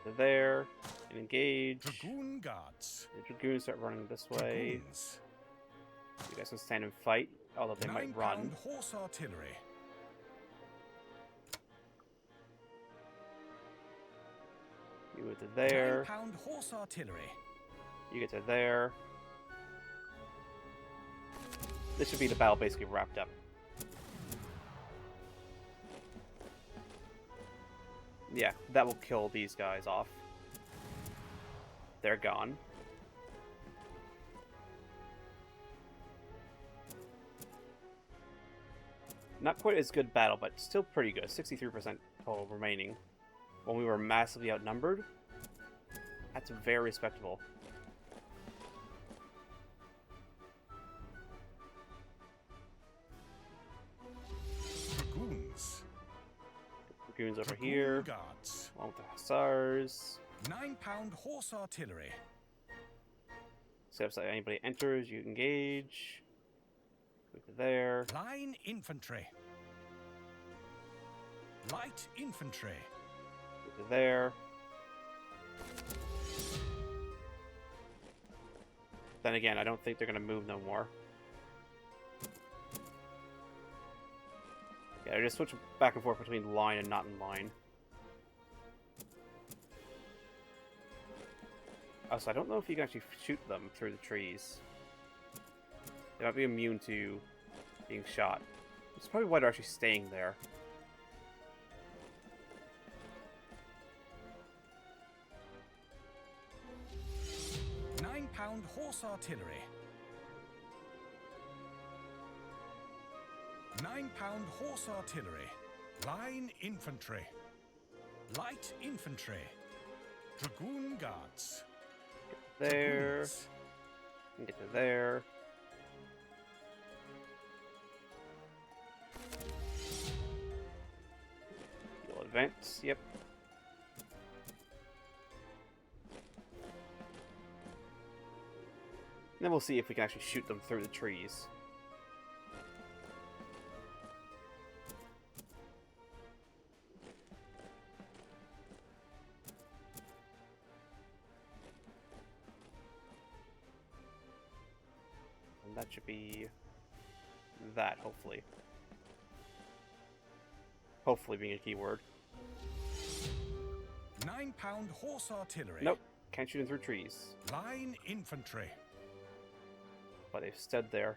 They're there. And engage. Dragoon guards. The dragoons start running this way. Dragoons. You guys can stand and fight, although they might run. 9-pound horse artillery. You get to there. 9-pound horse artillery. You get to there. This should be the battle basically wrapped up. Yeah, that will kill these guys off. They're gone. Not quite as good battle, but still pretty good. 63% total remaining. When we were massively outnumbered, that's very respectable. Dragoons. Dragoons over Dragoon here. Guards. Along with the Hussars. 9-pound horse artillery. Set up so anybody enters, you engage. Go to there. Line infantry. Light infantry. Go to there. Then again, I don't think they're gonna move no more. Yeah, they're just switching back and forth between line and not in line. Also, I don't know if you can actually shoot them through the trees. They might be immune to being shot. That's probably why they're actually staying there. Pound horse artillery. 9-pound horse artillery. Line infantry. Light infantry. Dragoon guards. There. Dragoons. And get to there. You'll advance. Yep. And then we'll see if we can actually shoot them through the trees. And that should be that, hopefully. Hopefully being a keyword. 9-pound horse artillery. Nope, can't shoot them through trees. Line infantry. But they've stood there.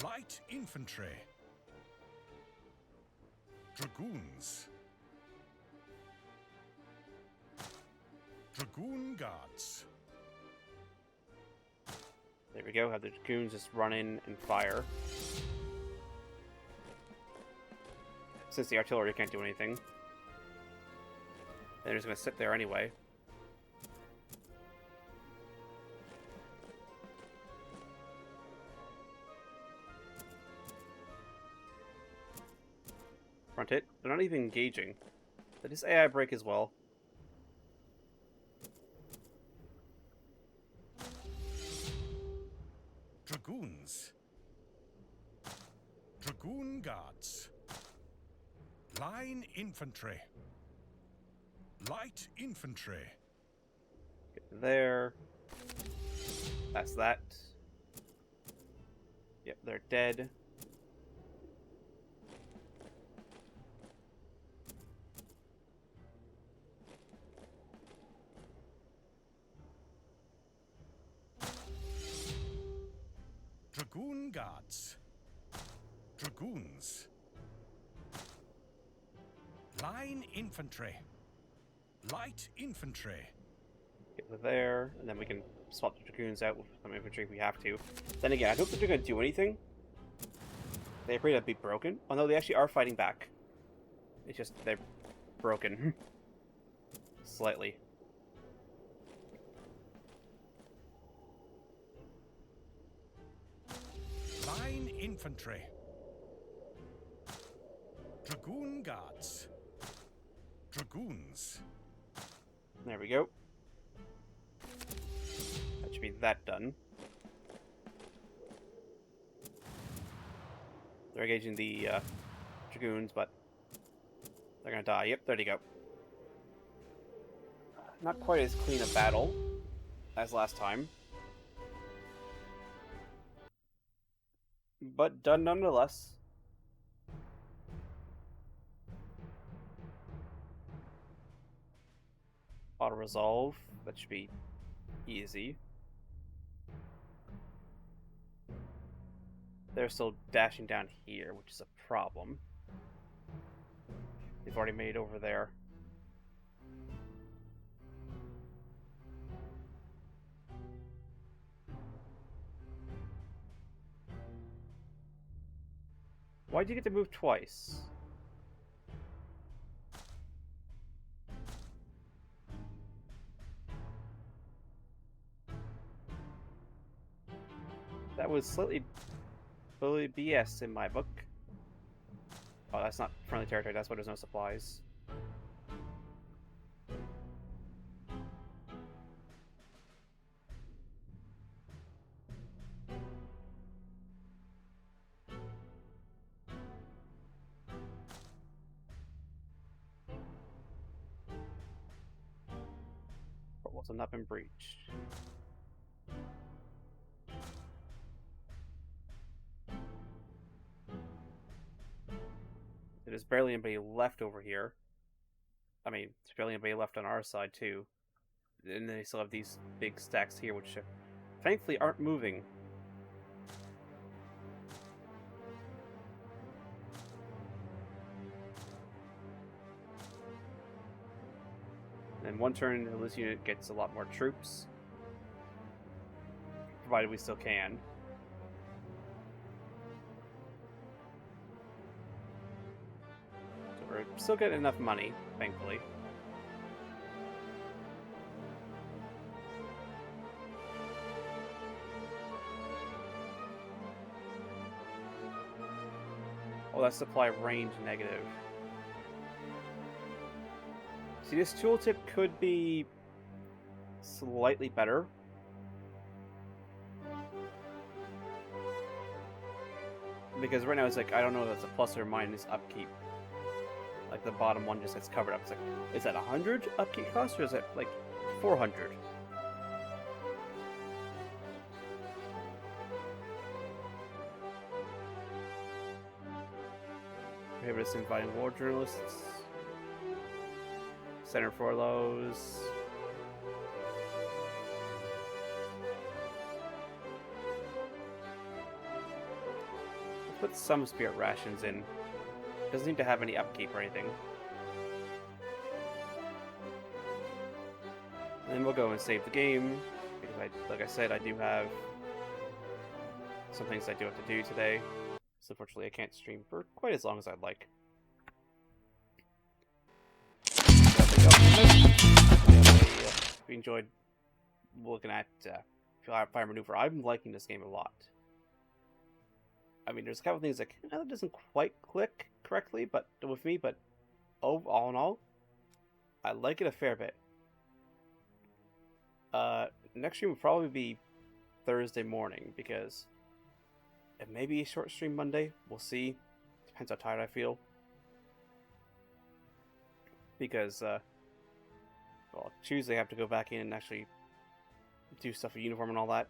Light infantry. Dragoons. Dragoon guards. There we go, have the dragoons just run in and fire. Since the artillery can't do anything. They're just gonna sit there anyway. Front hit. They're not even engaging. That is AI break as well. Dragoons. Dragoon guards. Line infantry. Light infantry. Get there. That's that. Yep, they're dead. Dragoon guards. Dragoons. Line infantry. Light infantry. Get there, and then we can swap the dragoons out with some infantry if we have to. Then again, I don't think they're going to do anything. They appear to be broken. Oh no, they actually are fighting back. It's just they're broken. Slightly. Line infantry. Dragoon guards. Dragoons. There we go. That should be that done. They're engaging the dragoons, but they're gonna die. Yep, there you go. Not quite as clean a battle as last time, but done nonetheless. Auto resolve. That should be easy. They're still dashing down here, which is a problem. they've already made over there. Why'd you get to move twice? That was slightly BS in my book. Oh, that's not friendly territory, that's why there's no supplies. But what's not been breached? There's barely anybody left over here. I mean, there's barely anybody left on our side, too. And then they still have these big stacks here, which thankfully aren't moving. And one turn, this unit gets a lot more troops. Provided we still can. So we're still getting enough money, thankfully. Oh, that supply range negative. See, this tooltip could be slightly better. Because right now it's like, I don't know if that's a plus or minus upkeep. Like the bottom one just gets covered up. It's like, is that 100 upkeep cost or is it like 400? Prohibit us inviting war journalists. Center furloughs. Put some spirit rations in. Doesn't need to have any upkeep or anything. And then we'll go and save the game. Because like I said, I do have some things I do have to do today. So unfortunately I can't stream for quite as long as I'd like. If you enjoyed looking at Fire Maneuver, I'm liking this game a lot. I mean, there's a couple things like that doesn't quite click correctly, but with me. But all in all, I like it a fair bit. Next stream will probably be Thursday morning because it may be a short stream Monday. We'll see. Depends how tired I feel. Because well, Tuesday I have to go back in and actually do stuff with uniform and all that,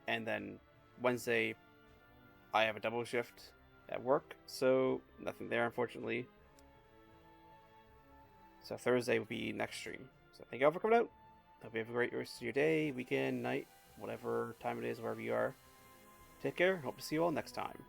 and then Wednesday I have a double shift at work, so nothing there, unfortunately. So Thursday will be next stream. So thank you all for coming out. Hope you have a great rest of your day, weekend, night, whatever time it is, wherever you are. Take care. Hope to see you all next time.